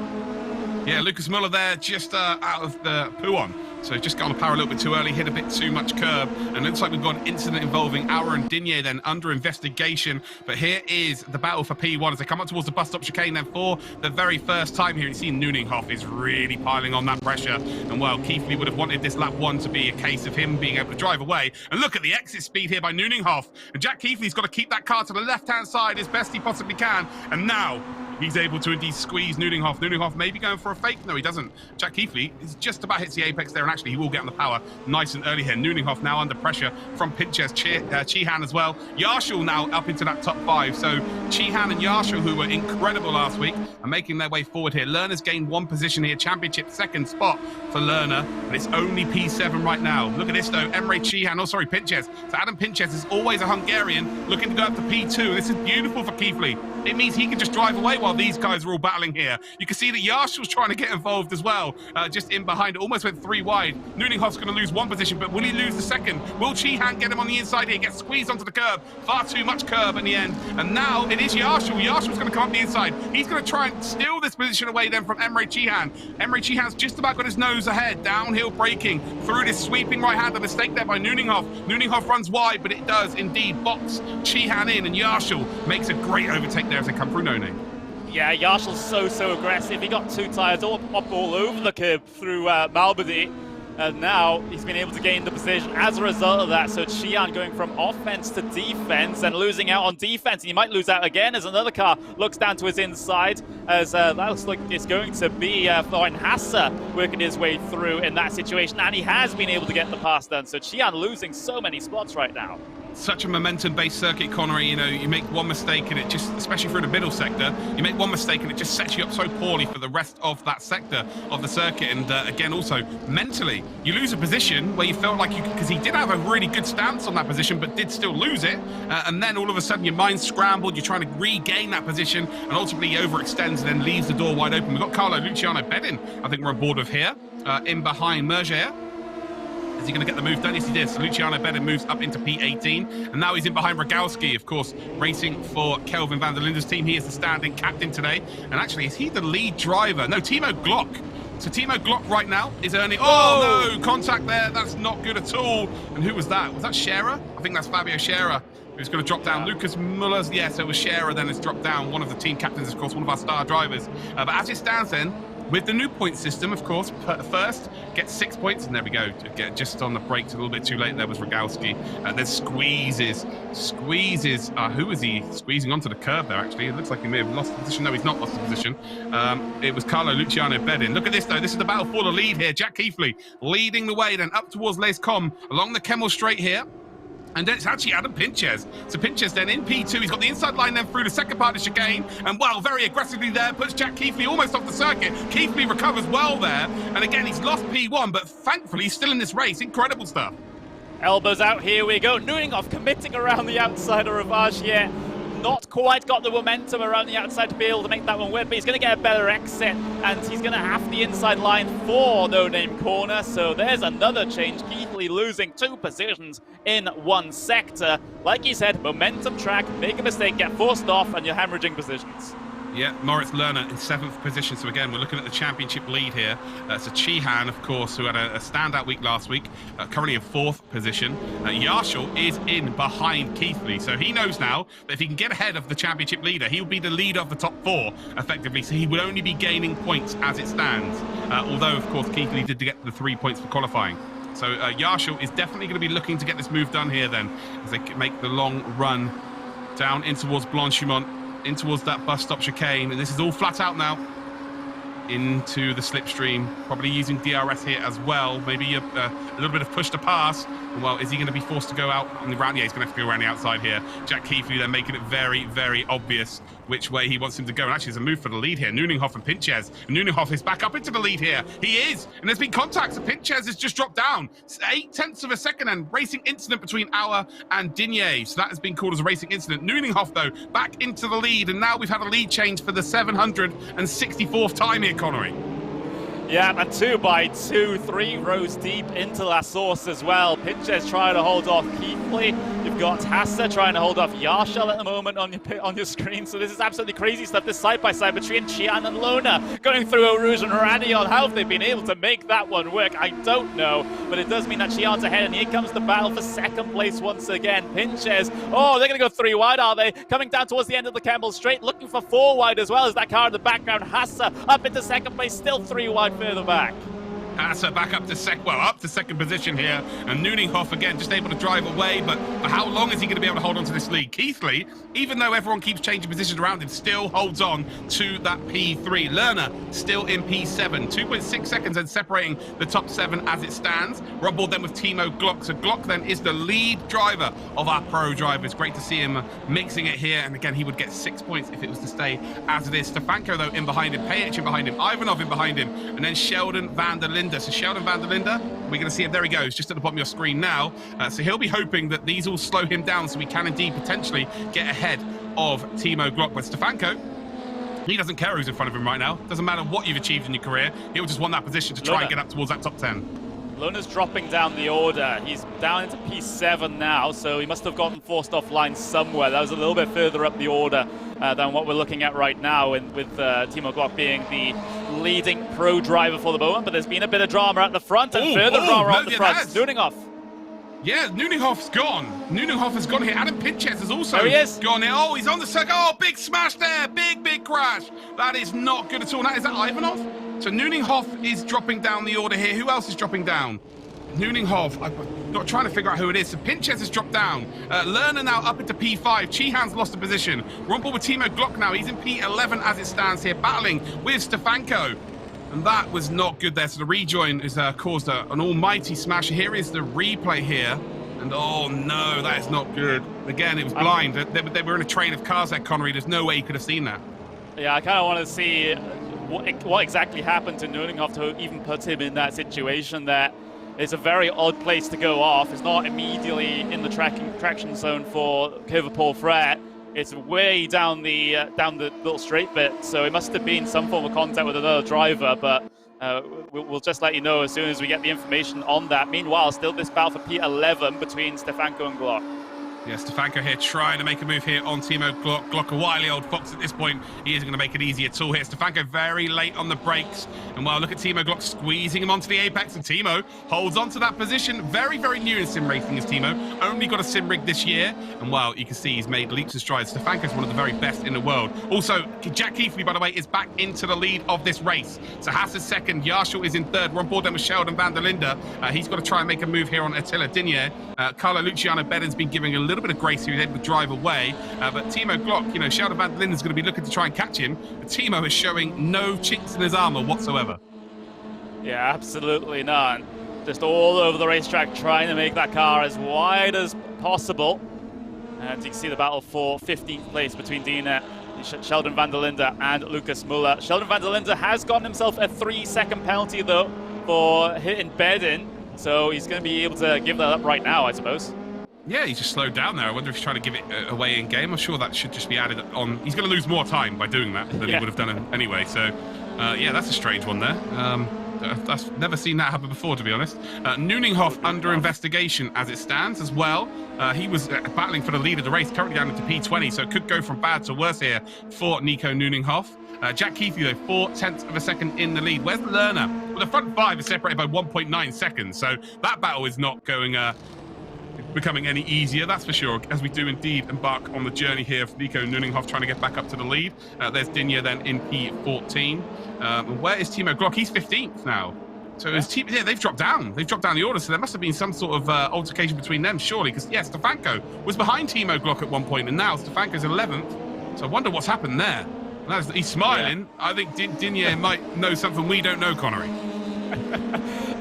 Yeah, Lucas Muller there just out of the poo-on. So just got on the power a little bit too early, hit a bit too much curb, and it looks like we've got an incident involving Auer and Dinier then under investigation. But here is the battle for P1 as they come up towards the bus stop chicane then for the very first time here. You see Nuninghoff is really piling on that pressure, and well, Keithley would have wanted this lap 1 to be a case of him being able to drive away. And look at the exit speed here by Nuninghoff, and Jack Keithley's got to keep that car to the left-hand side as best he possibly can. And now he's able to indeed squeeze Nuninghoff. Nuninghoff maybe going for a fake. No, he doesn't. Jack Keithley is just about hits the apex there, and actually he will get on the power nice and early here. Nuninghoff now under pressure from Pinches, Chihan as well. Yarshall now up into that top 5. So Chihan and Yarshall, who were incredible last week, are making their way forward here. Lerner's gained 1 position here. Championship 2nd spot for Lerner, and it's only P7 right now. Look at this though, Emre Chihan, oh sorry, Pinches. So Adam Pinches is always a Hungarian looking to go up to P2. This is beautiful for Keithley. It means he can just drive away while these guys are all battling here. You can see that Yarshall's trying to get involved as well, just in behind. Almost went 3 wide. Nuninghoff's going to lose 1 position, but will he lose the 2nd? Will Chihan get him on the inside here? Gets squeezed onto the curb. Far too much curb in the end. And now it is Yarshall. Yarshall's going to come up the inside. He's going to try and steal this position away then from Emre Chihan. Emre Chihan's just about got his nose ahead. Downhill braking through this sweeping right-hander. Mistake there by Nuninghoff. Nuninghoff runs wide, but it does indeed box Chihan in, and Yarshall makes a great overtake there as they come through No Name. Yeah, Yarshall's so aggressive. He got 2 tyres up all over the curb through Malbody. And now he's been able to gain the position as a result of that. So Chihan going from offense to defense and losing out on defense. And he might lose out again as another car looks down to his inside, as that looks like it's going to be Florian Hasse working his way through in that situation. And he has been able to get the pass done. So Chihan losing so many spots right now. Such a momentum-based circuit, Connery. You know, you make 1 mistake and it just, especially through the middle sector, you make 1 mistake and it just sets you up so poorly for the rest of that sector of the circuit. And again, also mentally, you lose a position where you felt like you, because he did have a really good stance on that position, but did still lose it. And then all of a sudden your mind's scrambled, you're trying to regain that position, and ultimately he overextends and then leaves the door wide open. We've got Carlo Luciano Bedin, I think we're on board with here, in behind Merger. Is he going to get the move done? Yes, he did. So Luciano Bedin moves up into P18, and now he's in behind Rogalski, of course, racing for Kelvin van der Linde's team. He is the standing captain today. And actually, is he the lead driver? No, Timo Glock. So Timo Glock right now is earning... Oh, no! Contact there. That's not good at all. And who was that? Was that Scherer? I think that's Fabio Scherer, who's going to drop down. Lucas Muller's... Yeah, so it was Scherer then has dropped down. One of the team captains, of course, one of our star drivers. But as it stands then, with the new point system, of course, first gets 6 points, and there we go. Get just on the brakes a little bit too late. There was Rogalski. There's squeezes. Who was he squeezing onto the curb there? Actually, it looks like he may have lost the position. No, he's not lost the position. It was Carlo Luciano Bedin. Look at this though. This is the battle for the lead here. Jack Keithley leading the way, then up towards Les Combes along the Kemmel Straight here. And then it's actually Adam Pinches. So Pinches then in P2. He's got the inside line then through the second part of the chicane. And well, very aggressively there, puts Jack Keithley almost off the circuit. Keithley recovers well there. And again, he's lost P1, but thankfully he's still in this race. Incredible stuff. Elbows out, here we go. Nuninghoff committing around the outside of Ravage here. Not quite got the momentum around the outside to be able to make that one work, but he's going to get a better exit, and he's going to have the inside line for No Name Corner. So there's another change. Keithley losing 2 positions in 1 sector. Like he said, momentum track, make a mistake, get forced off, and you're hemorrhaging positions. Yeah, Moritz Lerner in 7th position. So again, we're looking at the championship lead here. So Chihan, of course, who had a standout week last week, currently in 4th position. Yarshall is in behind Keithley. So he knows now that if he can get ahead of the championship leader, he'll be the leader of the top 4, effectively. So he will only be gaining points as it stands. Although, of course, Keithley did get the 3 points for qualifying. So Yarshall is definitely going to be looking to get this move done here then, as they make the long run down in towards Blanchimont, in towards that bus stop chicane, and this is all flat out now into the slipstream, probably using DRS here as well, maybe a little bit of push to pass. And well, is he going to be forced to go out on the round? Yeah, he's going to have to go around the outside here. Jack Keithley then making it very obvious which way he wants him to go. And actually, there's a move for the lead here. Nuninghoff and Pinches. Nuninghoff is back up into the lead here. He is. And there's been contact. So Pinches has just dropped down. It's 0.8 of a second, and racing incident between Auer and Digne. So that has been called as a racing incident. Nuninghoff, though, back into the lead. And now we've had a lead change for the 764th time here, Connery. Yeah, and 2 by 2, 3 rows deep into La Source as well. Pinches trying to hold off Keithley. You've got Hasse trying to hold off Yarshall at the moment on your screen. So this is absolutely crazy stuff. This side-by-side between Chihan and Lona going through Eau Rouge and Radion. How have they been able to make that one work? I don't know. But it does mean that Chihan's ahead, and here comes the battle for 2nd place once again. Pinches. Oh, they're going to go 3 wide, are they? Coming down towards the end of the Kemmel Straight, looking for 4 wide as well as that car in the background. Hasse up into 2nd place, still 3 wide further back. Hasser back up to second position here, and Nuninghoff again just able to drive away, but for how long is he going to be able to hold on to this lead? Keithley, even though everyone keeps changing positions around him, still holds on to that P3. Lerner still in P7, 2.6 seconds and separating the top 7 as it stands. We're on board then with Timo Glock, so Glock then is the lead driver of our pro drivers. Great to see him mixing it here, and again he would get 6 points if it was to stay as it is. Stefanko though in behind him, Pajic in behind him, Ivanov in behind him, and then Sheldon van der Linde. So Sheldon van der Linde, we're going to see him, there he goes, just at the bottom of your screen now. So he'll be hoping that these will slow him down so we can indeed potentially get ahead of Timo Glock. But Stefanko, he doesn't care who's in front of him right now. Doesn't matter what you've achieved in your career, he'll just want that position to try and get up towards that top 10. Luna's dropping down the order. He's down into P7 now, so he must have gotten forced offline somewhere. That was a little bit further up the order than what we're looking at right now, and with Timo Glock being the leading pro driver for the moment. But there's been a bit of drama at the front, and further drama on the front. Nuninghoff. Yeah, Nuninghoff's gone. Nuninghoff has gone here. Adam Pinches has also gone here. Oh, he's on the circle. Oh, big smash there. Big crash. That is not good at all. Now, is that Ivanov? So Nuninghoff is dropping down the order here. Who else is dropping down? Nuninghoff, I'm not trying to figure out who it is. So Pinches has dropped down. Lerner now up into P5. Chihan's lost a position. We're on board with Timo Glock now. He's in P11 as it stands here, battling with Stefanko. And that was not good there. So the rejoin has caused an almighty smash. Here is the replay here. And oh no, that is not good. Again, it was blind. They were in a train of cars there, Connery. There's no way you could have seen that. Yeah, I kind of want to see what exactly happened to Nuninghoff to even put him in that situation there. It's a very odd place to go off. It's not immediately in the traction zone for Paul Frere. It's way down the little straight bit, so it must have been some form of contact with another driver, but we'll just let you know as soon as we get the information on that. Meanwhile, still this battle for P11 between Stefanko and Glock. Yeah, Stefanko here trying to make a move here on Timo Glock. Glock, a wily old fox at this point. He isn't going to make it easy at all here. Stefanko very late on the brakes. And well, look at Timo Glock squeezing him onto the apex. And Timo holds on to that position. Very new in sim racing is Timo. Only got a sim rig this year. And well, you can see he's made leaps and strides. Stefanko's one of the very best in the world. Also, Jack Keithley, by the way, is back into the lead of this race. So Hasser's second. Yarshall is in third. We're on board then with Sheldon van der Linde. He's got to try and make a move here on Attila Digne. Carlo Luciano Bedden's been giving a little bit of grace. He was able to drive away, but Timo Glock, you know, Sheldon van der Linde is going to be looking to try and catch him. But Timo is showing no chinks in his armor whatsoever. Yeah, absolutely none. Just all over the racetrack trying to make that car as wide as possible. And you can see the battle for 15th place between Sheldon van der Linde and Lucas Muller. Sheldon van der Linde has gotten himself a 3-second penalty though for hitting Bedden, so he's going to be able to give that up right now, I suppose. Yeah, he's just slowed down there. I wonder if he's trying to give it away in game. I'm sure that should just be added on. He's going to lose more time by doing that than he would have done anyway. So, yeah, that's a strange one there. I've never seen that happen before, to be honest. Nuninghoff under investigation as it stands as well. He was battling for the lead of the race, currently down into P20, so it could go from bad to worse here for Nico Nuninghoff. Jack Keithley, though, 0.4 of a second in the lead. Where's Lerner? Well, the front five is separated by 1.9 seconds, so that battle is not going... becoming any easier, that's for sure, as we do indeed embark on the journey here of Nico Nuninghoff trying to get back up to the lead. There's Digne then in P14. Where is Timo Glock? He's 15th now. So his team, yeah, they've dropped down. They've dropped down the order, so there must have been some sort of altercation between them, surely, because, yeah, Stefanko was behind Timo Glock at one point, and now Stefanko's 11th. So I wonder what's happened there. He's smiling. Yeah. I think Digne might know something we don't know, Connery.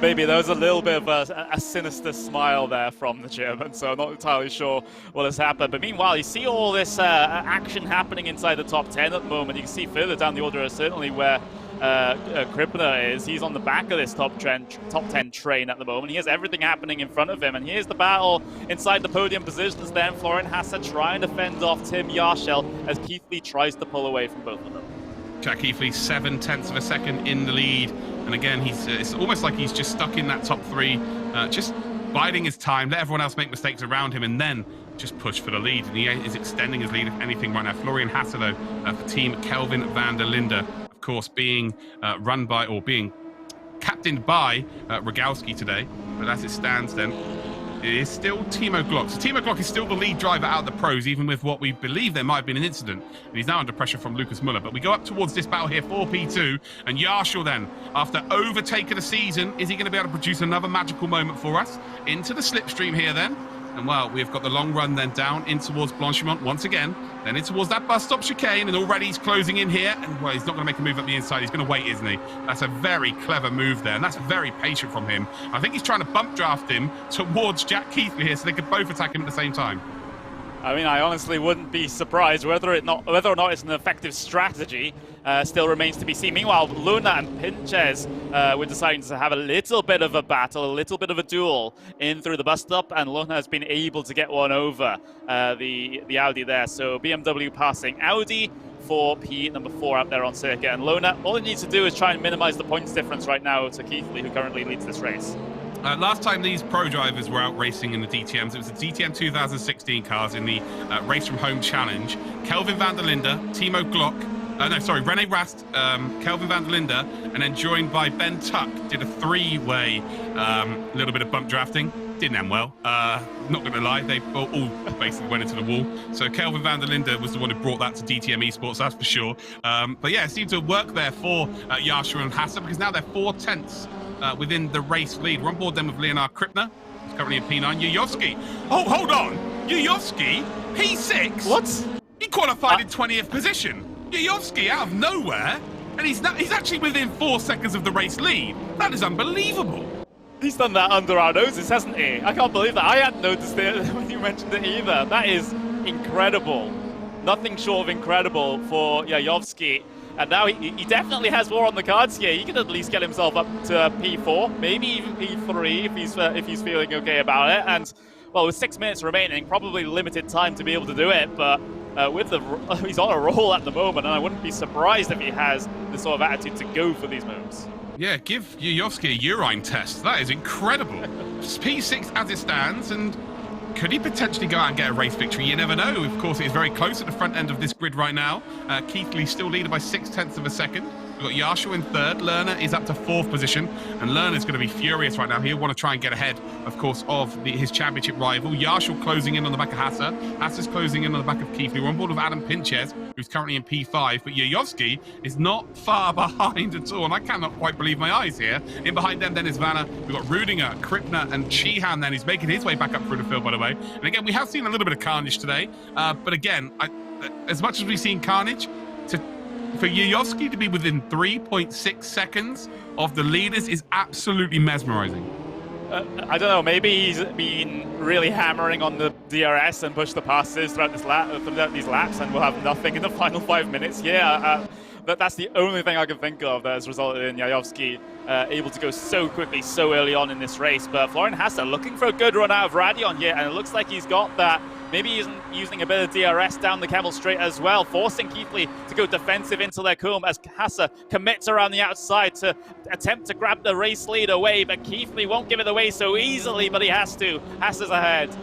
Maybe there was a little bit of a sinister smile there from the German, so I'm not entirely sure what has happened. But meanwhile, you see all this action happening inside the top 10 at the moment. You can see further down the order, certainly where Krippner is. He's on the back of this top 10 train at the moment. He has everything happening in front of him. And here's the battle inside the podium positions then. Florian Hasser trying to fend off Tim Yarshall as Keithley tries to pull away from both of them. Jack Keithley, 0.7 of a second in the lead. And again, it's almost like he's just stuck in that top three, just biding his time, let everyone else make mistakes around him, and then just push for the lead. And he is extending his lead, if anything, right now. Florian Hasser, though, for team Kelvin van der Linde, of course, being run by, or being captained by Rogalski today. But as it stands then, is still Timo Glock. So Timo Glock is still the lead driver out of the pros, even with what we believe there might have been an incident. And he's now under pressure from Lucas Muller. But we go up towards this battle here for P2. And Yarshall then, after overtaking the season, is he going to be able to produce another magical moment for us? Into the slipstream here then. And well, we've got the long run then down in towards Blanchimont once again. Then in towards that bus stop chicane, and already he's closing in here. And well, he's not going to make a move up the inside. He's going to wait, isn't he? That's a very clever move there, and that's very patient from him. I think he's trying to bump draft him towards Jack Keithley here so they could both attack him at the same time. I mean, I honestly wouldn't be surprised whether or not it's an effective strategy. Still remains to be seen. Meanwhile, Luna and Pinches were deciding to have a little bit of a battle, a little bit of a duel in through the bus stop, and Luna has been able to get one over the Audi there. So BMW passing Audi for P number 4 out there on circuit, and Luna, all he needs to do is try and minimize the points difference right now to Keithley, who currently leads this race. Last time these pro drivers were out racing in the DTMs, it was the DTM 2016 cars in the Race From Home Challenge. Kelvin van der Linde, Timo Glock, Rene Rast, Kelvin van der Linde, and then joined by Ben Tuck, did a 3-way little bit of bump drafting. Didn't end well. Not going to lie, they all basically went into the wall. So Kelvin van der Linde was the one who brought that to DTM Esports, that's for sure. But yeah, it seemed to work there for Yarshall and Hasse, because now they're 4/10 within the race lead. We're on board then with Leonard Krippner, who's currently in P9. Yuyovski. Oh, hold on. Yuyovski, P6. What? He qualified in 20th position. Yuyovski out of nowhere, and he's actually within 4 seconds of the race lead. That is unbelievable. He's done that under our noses, hasn't he? I can't believe that. I hadn't noticed it when you mentioned it either. That is incredible. Nothing short of incredible for Yuyovski. And now he definitely has more on the cards here. He can at least get himself up to P4, maybe even P3 if he's feeling okay about it. And well, with 6 minutes remaining, probably limited time to be able to do it. But he's on a roll at the moment, and I wouldn't be surprised if he has the sort of attitude to go for these moves. Yeah, give Yuyovski a urine test. That is incredible. P6 as it stands, and could he potentially go out and get a race victory? You never know. Of course, it is very close at the front end of this grid right now. Keithley still leading by 0.6 of a second. We've got Yarshall in 3rd. Lerner is up to 4th position, and Lerner's going to be furious right now. He'll want to try and get ahead, of course, of his championship rival. Yarshall closing in on the back of Hasse. Hasse's closing in on the back of Keithley. We're on board with Adam Pinches, who's currently in P5, but Yuyovski is not far behind at all, and I cannot quite believe my eyes here. In behind them then is Vanna. We've got Rudinger, Krippner, and Sheehan then, who's making his way back up through the field, by the way. And again, we have seen a little bit of carnage today, but again, as much as we've seen carnage, for Yuyovski to be within 3.6 seconds of the leaders is absolutely mesmerizing. I don't know, maybe he's been really hammering on the DRS and pushed the passes throughout these laps, and we'll have nothing in the final 5 minutes. Yeah, that's the only thing I can think of that has resulted in Yuyovski able to go so quickly, so early on in this race. But Florian Hasse looking for a good run out of Radion here, and it looks like he's got that. Maybe he's using a bit of DRS down the Camel Straight as well, forcing Keithley to go defensive into Lecombe as Hasse commits around the outside to attempt to grab the race lead away, but Keithley won't give it away so easily, but he has to. Hasse's ahead.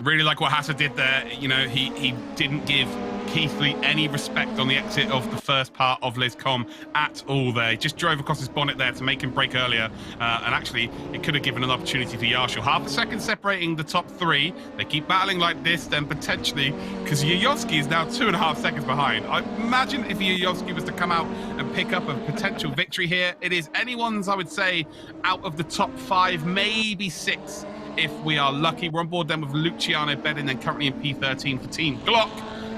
Really like what Hasse did there. You know, he didn't give Keithley any respect on the exit of the first part of Liscombe at all there. He just drove across his bonnet there to make him brake earlier, and actually it could have given an opportunity for Yarshall. Half a second separating the top 3. They keep battling like this, then potentially, because Yuyovski is now 2.5 seconds behind. I imagine if Yuyovski was to come out and pick up a potential victory here, it is anyone's, I would say, out of the top 5, maybe 6 if we are lucky. We're on board then with Luciano Bedin, then currently in P13 for Team Glock.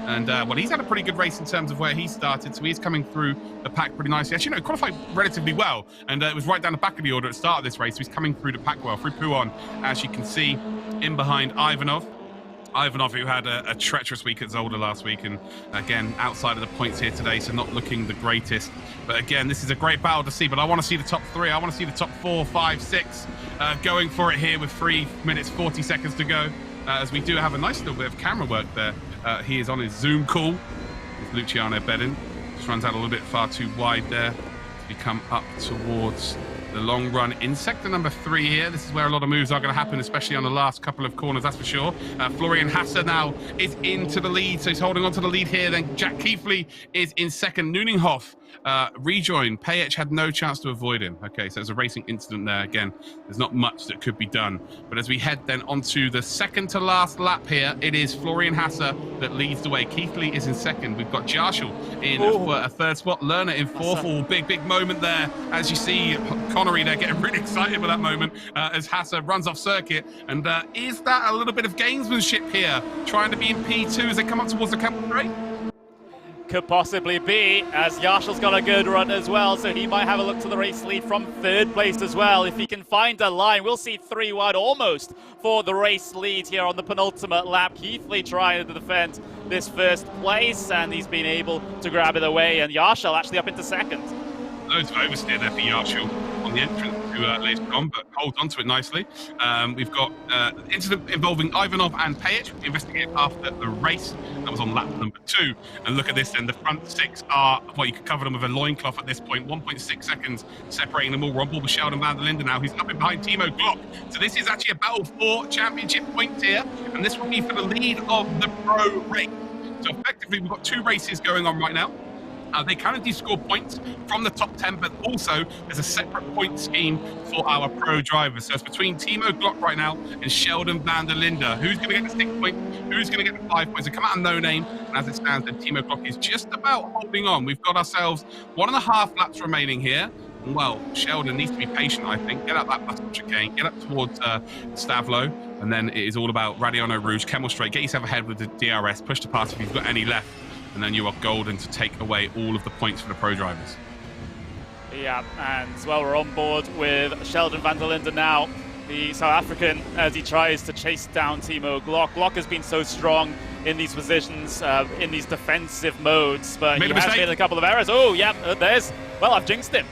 And, well, he's had a pretty good race in terms of where he started, so he's coming through the pack pretty nicely. Actually, no, qualified relatively well, and it was right down the back of the order at the start of this race, so he's coming through the pack well, through Pouon, as you can see, in behind Ivanov. Ivanov, who had a treacherous week at Zolder last week, and again, outside of the points here today, so not looking the greatest. But again, this is a great battle to see, but I want to see the top 3. I want to see the top 4, 5, 6 going for it here with 3 minutes, 40 seconds to go, as we do have a nice little bit of camera work there. He is on his Zoom call with Luciano Bedin. Just runs out a little bit far too wide there. We come up towards the long run in sector number 3 here. This is where a lot of moves are going to happen, especially on the last couple of corners, that's for sure. Florian Hasse now is into the lead, so he's holding on to the lead here. Then Jack Keithley is in second. Nuninghoff rejoin. Payech had no chance to avoid him. Okay, so there's a racing incident there. Again, there's not much that could be done. But as we head then onto the second to last lap here, it is Florian Hasse that leads the way. Keithley is in second. We've got Jarschel in a third spot. Lerner in fourth. Big moment there. As you see, Connery there getting really excited with that moment as Hasse runs off circuit. And is that a little bit of gamesmanship here, trying to be in P2 as they come up towards the Campbell straight? Could possibly be, as Jarschel's got a good run as well, so he might have a look to the race lead from third place as well. If he can find a line, we'll see 3 wide almost for the race lead here on the penultimate lap. Keithley trying to defend this first place, and he's been able to grab it away, and Jarschel actually up into second. Loads of oversteer there for Jarschel on the entrance to Leiscom, but holds onto it nicely. We've got incident involving Ivanov and Payech, investigated after the race. That was on lap number 2. And look at this then, the front 6 are, well, you could cover them with a loincloth at this point. 1.6 seconds separating them all. We're on board with Sheldon van der Linden now, who's up in behind Timo Glock. So this is actually a battle for championship points here, and this will be for the lead of the pro race. So effectively, we've got 2 races going on right now. They currently score points from the top 10, but also there's a separate point scheme for our pro drivers. So it's between Timo Glock right now and Sheldon van der Linden. Who's going to get the 6 points? Who's going to get the 5 points? They come out of no name, and as it stands, then Timo Glock is just about holding on. We've got ourselves 1.5 laps remaining here. Well, Sheldon needs to be patient, I think. Get up that bus chicane, get up towards Stavlo, and then it is all about Radiano Rouge, Kemmel Straight. Get yourself ahead with the DRS, push to pass if you've got any left. And then you are golden to take away all of the points for the pro drivers. Yeah, and well, we're on board with Sheldon van der Linden now, the South African, as he tries to chase down Timo Glock. Glock has been so strong in these positions, in these defensive modes, but he has made a couple of errors. Oh, yeah, well, I've jinxed him.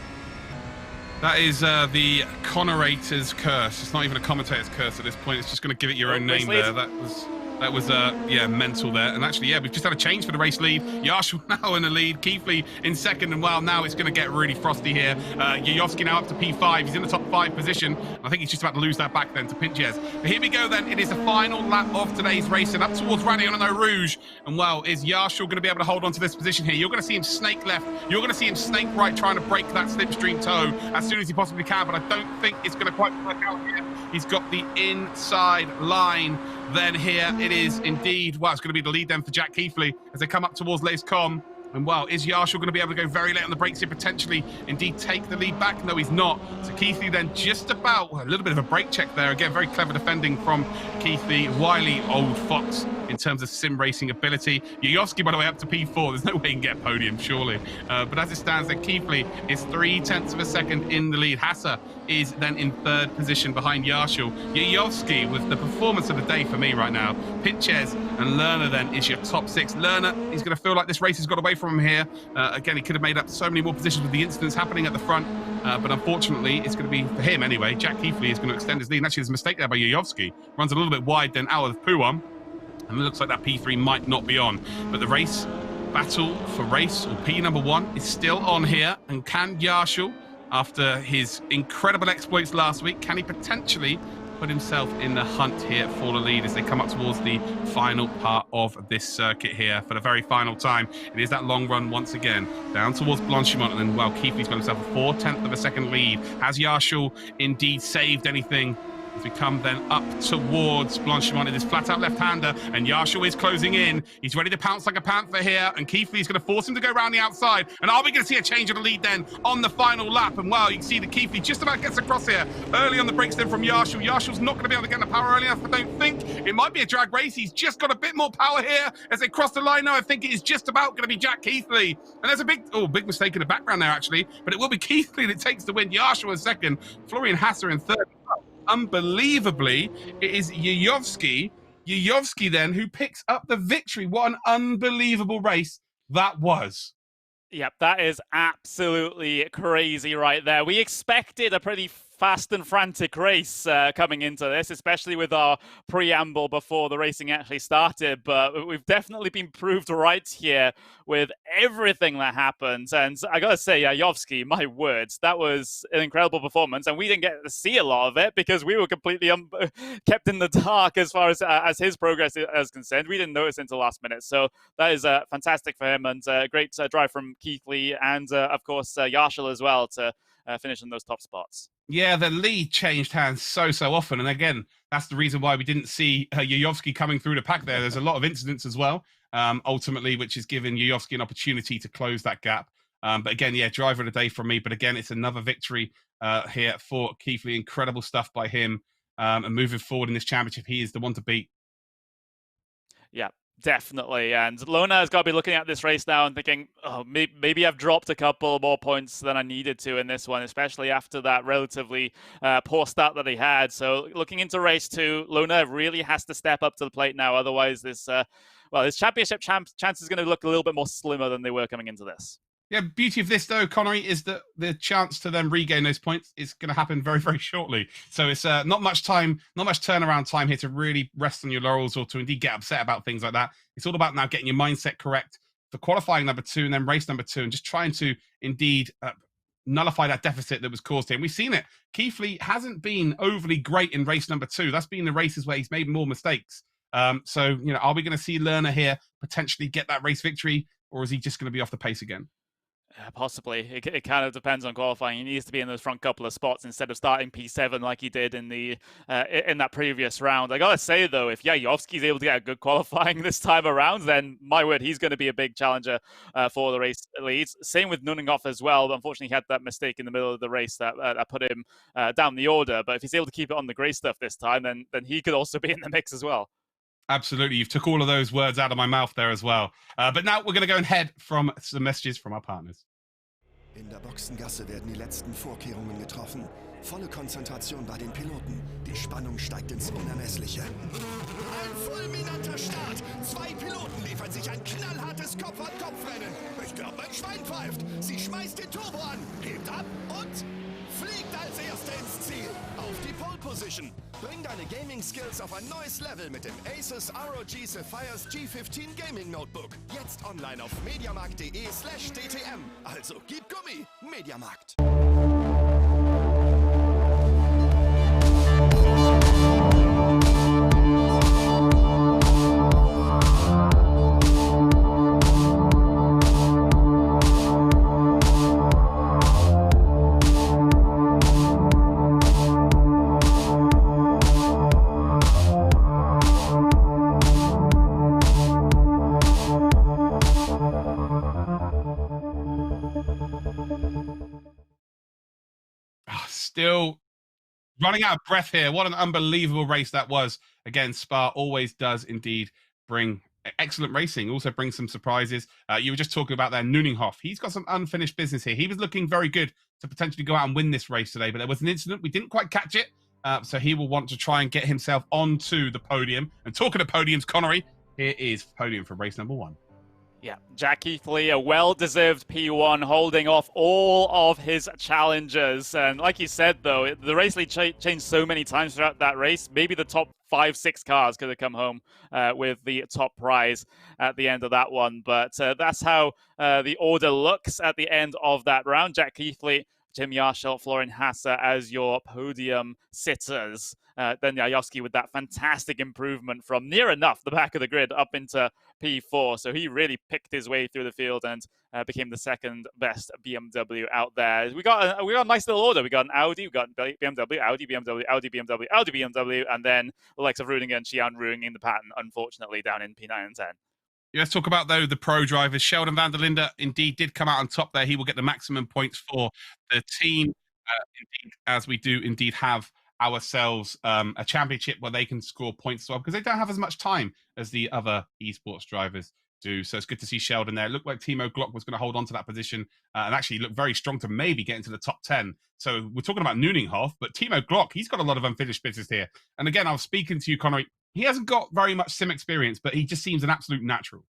That is the Connorator's curse. It's not even a commentator's curse at this point. It's just going to give it your own name there. That was yeah, mental there. And actually, yeah, we've just had a change for the race lead. Jarschel now in the lead, Keithley in second, and well, now it's going to get really frosty here. Yayovsky now up to P5. He's in the top 5 position. I think he's just about to lose that back then to Pinches. But here we go then. It is the final lap of today's race, and up towards Radiano Rouge. And well, is Jarschel going to be able to hold on to this position here? You're going to see him snake left. You're going to see him snake right, trying to break that slipstream toe as soon as he possibly can, but I don't think it's going to quite work out here. He's got the inside line. Then here it is indeed, well, it's going to be the lead then for Jack Keithley as they come up towards Leiscom. And well, is Jarschel going to be able to go very late on the brakes here, potentially indeed take the lead back? No, he's not. So Keithley then just about, a little bit of a brake check there. Again, very clever defending from Keithley. Wily old fox in terms of sim racing ability. Yayovsky, by the way, up to P4. There's no way he can get a podium, surely. But as it stands, then Keithley is 0.3 of a second in the lead. Hasse is then in 3rd position behind Jarschel. Yayovsky with the performance of the day for me right now. Pinches and Lerner then is your top 6. Lerner, he's going to feel like this race has got away from him here. Again, he could have made up so many more positions with the incidents happening at the front. But unfortunately, it's going to be, for him anyway, Jack Keithley is going to extend his lead. And actually, there's a mistake there by Yayovsky. Runs a little bit wide then out of Puon. And it looks like that P3 might not be on. But the race battle for race, or P number 1, is still on here. And can Jarschel, after his incredible exploits last week, can he potentially put himself in the hunt here for the lead as they come up towards the final part of this circuit here for the very final time? It is that long run once again down towards Blanchimont, and then, well, Keithley's got himself a 0.4 of a second lead. Has Jarschel indeed saved anything? As we come then up towards Blanchimont, it is flat out left-hander, and Jarschel is closing in. He's ready to pounce like a panther here, and Keithley's going to force him to go around the outside. And are we going to see a change of the lead then on the final lap? And well, you can see that Keithley just about gets across here early on the brakes then from Jarschel. Jarschel's not going to be able to get in the power early enough, I don't think. It might be a drag race. He's just got a bit more power here as they cross the line now. I think it is just about going to be Jack Keithley. And there's a big mistake in the background there, actually. But it will be Keithley that takes the win. Jarschel in second, Florian Hasse in 3rd. Unbelievably, it is Yayovsky then who picks up the victory. What an unbelievable race that was. Yep, that is absolutely crazy right there. We expected a pretty fast and frantic race coming into this, especially with our preamble before the racing actually started. But we've definitely been proved right here with everything that happened. And I gotta say, Yayovsky, my words, that was an incredible performance. And we didn't get to see a lot of it because we were completely kept in the dark as far as his progress is concerned. We didn't notice until last minute. So that is fantastic for him, and a great drive from Keithley and, of course, Yarshall as well to finish in those top spots. Yeah, the lead changed hands so often. And again, that's the reason why we didn't see Yayovsky coming through the pack there. There's a lot of incidents as well, ultimately, which is giving Yayovsky an opportunity to close that gap. But again, yeah, driver of the day from me. But again, it's another victory here for Keithley. Incredible stuff by him. And moving forward in this championship, he is the one to beat. Yeah, definitely. And Lona has got to be looking at this race now and thinking, oh, maybe I've dropped a couple more points than I needed to in this one, especially after that relatively poor start that he had. So looking into race 2, Lona really has to step up to the plate now. Otherwise, this championship chance is going to look a little bit more slimmer than they were coming into this. Yeah, beauty of this though, Connery, is that the chance to then regain those points is going to happen very shortly. So it's not much time, not much turnaround time here to really rest on your laurels or to indeed get upset about things like that. It's all about now getting your mindset correct for qualifying number 2 and then race number 2, and just trying to indeed nullify that deficit that was caused here. And we've seen it. Keithley hasn't been overly great in race number 2. That's been the races where he's made more mistakes. So, you know, are we going to see Lerner here potentially get that race victory, or is he just going to be off the pace again? Possibly. It kind of depends on qualifying. He needs to be in those front couple of spots instead of starting P7 like he did in the in that previous round. I gotta say though, if Yayovsky's able to get a good qualifying this time around, then my word, he's going to be a big challenger for the race leads. Same with Nunninghoff as well. But unfortunately, he had that mistake in the middle of the race that put him down the order. But if he's able to keep it on the grey stuff this time, then he could also be in the mix as well. Absolutely. You've took all of those words out of my mouth there as well. But now we're going to go and head from some messages from our partners. In der Boxengasse werden die letzten Vorkehrungen getroffen. Volle Konzentration bei den Piloten. Die Spannung steigt ins Unermessliche. Ein fulminanter Start. 2 Piloten liefern sich ein knallhartes Kopf-an-Kopf-Rennen. Ich glaube, mein Schwein pfeift. Sie schmeißt den Turbo an, hebt ab und fliegt als Erste ins Ziel. Auf die Pole Position. Bring deine Gaming-Skills auf ein neues Level mit dem Asus ROG Sapphires G15 Gaming Notebook. Jetzt online auf mediamarkt.de/DTM. Also gib Gummi, Mediamarkt. Still running out of breath here. What an unbelievable race that was. Again, Spa always does indeed bring excellent racing. Also brings some surprises. You were just talking about there, Nunninghoff. He's got some unfinished business here. He was looking very good to potentially go out and win this race today, but there was an incident. We didn't quite catch it. So he will want to try and get himself onto the podium. And talking of podiums, Connery, here is podium for race number 1. Yeah, Jack Keithley, a well-deserved P1, holding off all of his challengers. And like you said, though, the race lead changed so many times throughout that race. Maybe the top 5-6 cars could have come home with the top prize at the end of that one. But that's how the order looks at the end of that round. Jack Keithley, Tim Yarshall, Florian Hasse as your podium sitters. Then Yayovsky with that fantastic improvement from near enough the back of the grid up into P4. So he really picked his way through the field and became the second best BMW out there. We got a nice little order. We got an Audi, we got BMW, Audi, BMW, Audi, BMW, Audi, BMW, and then the likes of Rudinger and Xian ruining the pattern, unfortunately, down in P9 and 10. Yeah, let's talk about, though, the pro drivers. Sheldon van der Linde indeed did come out on top there. He will get the maximum points for the team, indeed, as we do indeed have ourselves a championship where they can score points as well, because they don't have as much time as the other esports drivers do. So it's good to see Sheldon there. It looked like Timo Glock was going to hold on to that position and actually looked very strong to maybe get into the top 10. So we're talking about Nunninghoff, but Timo Glock, he's got a lot of unfinished business here. And again, I was speaking to you, Connery. He hasn't got very much sim experience, but he just seems an absolute natural.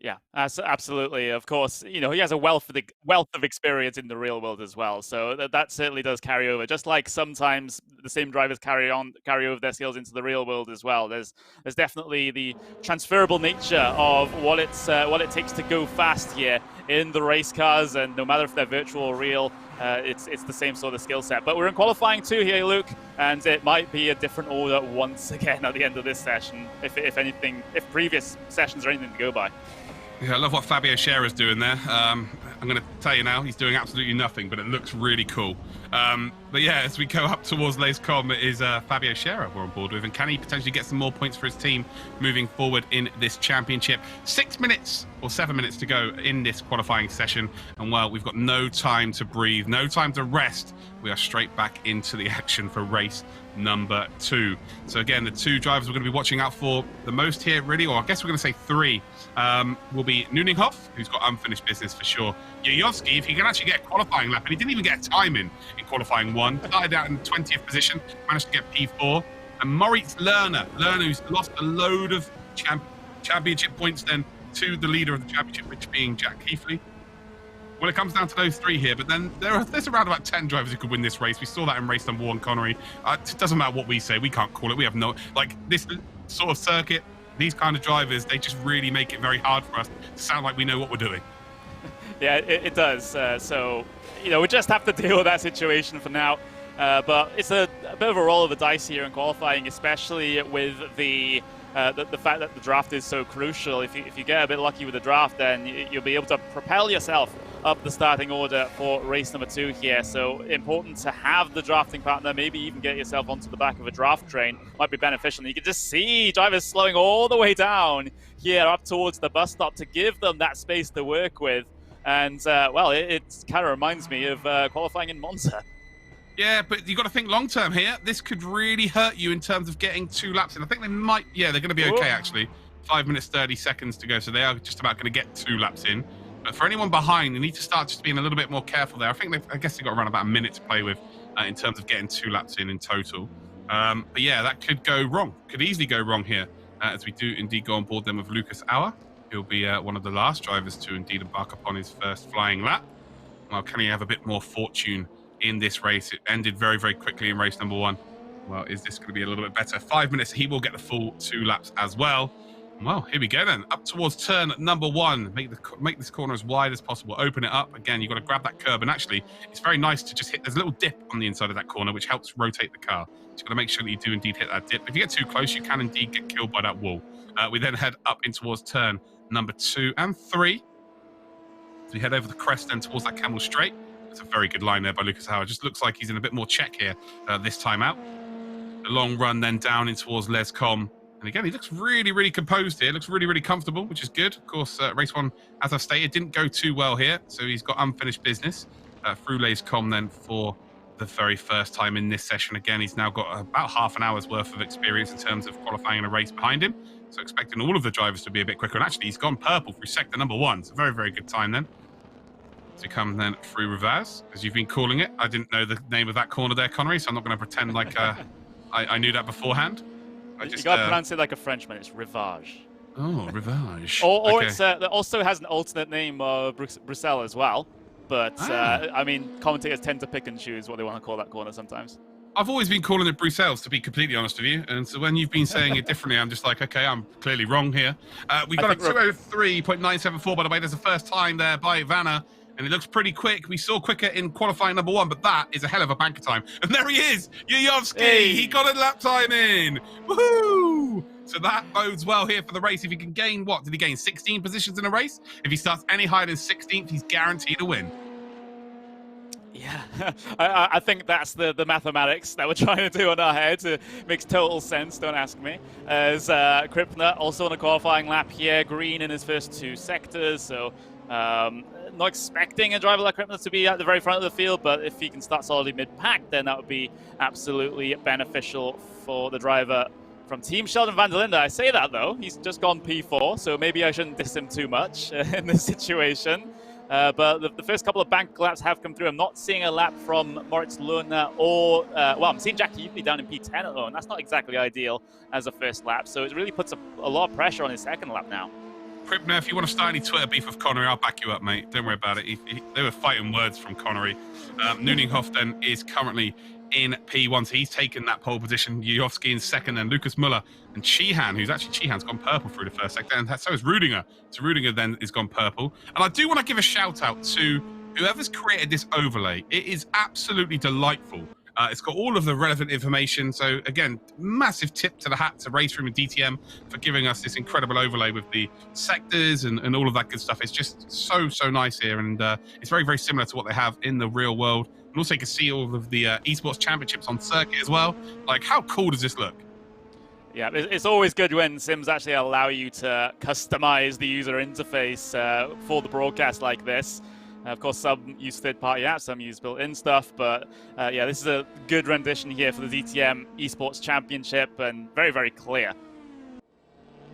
Yeah, absolutely. Of course, you know, he has a wealth of experience in the real world as well. So that certainly does carry over. Just like sometimes the same drivers carry over their skills into the real world as well. There's definitely the transferable nature of what it takes to go fast here in the race cars, and no matter if they're virtual or real, it's the same sort of skill set. But we're in qualifying 2 here, Luke, and it might be a different order once again at the end of this session, if previous sessions are anything to go by. Yeah, I love what Fabio Scheira's doing there. I'm going to tell you now, he's doing absolutely nothing, but it looks really cool. But yeah, as we go up towards Lace-Com, it is Fabio Scheira we're on board with, and can he potentially get some more points for his team moving forward in this championship? 6 minutes or 7 minutes to go in this qualifying session, and well, we've got no time to breathe, no time to rest. We are straight back into the action for race number 2. So again, the 2 drivers we're going to be watching out for the most here, really, or I guess we're going to say 3, will be Nuninghoff, who's got unfinished business for sure. Yayovsky, if he can actually get a qualifying lap, and he didn't even get a time in qualifying 1, started out in 20th position, managed to get P4. And Moritz Lerner, who's lost a load of championship points then to the leader of the championship, which being Jack Keithley. Well, it comes down to those 3 here, but then there's around about 10 drivers who could win this race. We saw that in race number 1, Connery. It doesn't matter what we say, we can't call it. We have no, like, this sort of circuit, these kind of drivers, they just really make it very hard for us to sound like we know what we're doing. Yeah, it does. So, you know, we just have to deal with that situation for now. But it's a bit of a roll of the dice here in qualifying, especially with the fact that the draft is so crucial. If you get a bit lucky with the draft, then you'll be able to propel yourself up the starting order for race number 2 here. So important to have the drafting partner, maybe even get yourself onto the back of a draft train might be beneficial. And you can just see drivers slowing all the way down here up towards the bus stop to give them that space to work with. And, well, it kind of reminds me of qualifying in Monza. Yeah, but you've got to think long-term here. This could really hurt you in terms of getting 2 laps in. I think they might, yeah, they're going to be okay, actually. 5 minutes, 30 seconds to go, so they are just about going to get 2 laps in. But for anyone behind, they need to start just being a little bit more careful there. I guess they've got around about a minute to play with in terms of getting 2 laps in total. But yeah, that could go wrong. Could easily go wrong here, as we do indeed go on board them with Lucas Auer. He'll be one of the last drivers to indeed embark upon his first flying lap. Well, can he have a bit more fortune in this race? It ended very, very quickly in race number 1. Well, is this going to be a little bit better? 5 minutes, he will get the full 2 laps as well. Well, here we go then. Up towards turn number 1. Make this corner as wide as possible. Open it up. Again, you've got to grab that curb. And actually, it's very nice to just hit. There's a little dip on the inside of that corner, which helps rotate the car. So you've got to make sure that you do indeed hit that dip. If you get too close, you can indeed get killed by that wall. We then head up in towards turn number 2 and 3. So we head over the crest then towards that Camel Straight. That's a very good line there by Lucas Howard. Just looks like he's in a bit more check here this time out. A long run then down in towards Les-Com. And again, he looks really, really composed here. Looks really, really comfortable, which is good. Of course, race 1, as I've stated, didn't go too well here. So he's got unfinished business through Les-Com then for the very first time in this session. Again, he's now got about half an hour's worth of experience in terms of qualifying in a race behind him. So expecting all of the drivers to be a bit quicker. And actually, he's gone purple through sector number 1. So very, very good time then. To come then through Rivaz, as you've been calling it. I didn't know the name of that corner there, Connery, so I'm not going to pretend like I knew that beforehand. You got to pronounce it like a Frenchman. It's Rivage. Oh, Rivage. Or okay. It also has an alternate name, Bruxelles as well. But, I mean, commentators tend to pick and choose what they want to call that corner sometimes. I've always been calling it Bruxelles, to be completely honest with you. And so when you've been saying it differently, I'm just like, okay, I'm clearly wrong here. We've got a 2:03.974, by the way. There's the first time there by Vanna. And it looks pretty quick. We saw quicker in qualifying number 1, but that is a hell of a banker time. And there he is, Yayovsky. Hey. He got a lap time in. Woohoo! So that bodes well here for the race. If he can gain, what? Did he gain 16 positions in a race? If he starts any higher than 16th, he's guaranteed a win. Yeah, I think that's the mathematics that we're trying to do in our heads. It makes total sense, don't ask me. As Krippner also on a qualifying lap here, green in his first 2 sectors, so not expecting a driver like Krippner to be at the very front of the field, but if he can start solidly mid-pack, then that would be absolutely beneficial for the driver from Team Sheldon van der Linde. I say that, though. He's just gone P4, so maybe I shouldn't diss him too much in this situation. But the first couple of bank laps have come through. I'm not seeing a lap from Moritz Lerner or, well, I'm seeing Jack Keithley down in P10 at the moment. That's not exactly ideal as a first lap, so it really puts a lot of pressure on his second lap now. Kribner, if you want to start any Twitter beef with Connery, I'll back you up, mate. Don't worry about it. They were fighting words from Connery. Nuninghoff then is currently in P1, so he's taken that pole position. Yujovski in second, and Lucas Muller and Sheehan, Sheehan's gone purple through the first sector, and so is Rudinger. So Rudinger then is gone purple. And I do want to give a shout out to whoever's created this overlay. It is absolutely delightful. It's got all of the relevant information. So again, massive tip to the hat to Race Room and DTM for giving us this incredible overlay with the sectors and all of that good stuff. It's just so nice here, and it's very, very similar to what they have in the real world. And also you can see all of the Esports Championships on circuit as well. Like, how cool does this look? Yeah, it's always good when sims actually allow you to customize the user interface for the broadcast like this. Of course, some use third-party apps, some use built-in stuff, but yeah, this is a good rendition here for the DTM Esports Championship, and very, very clear.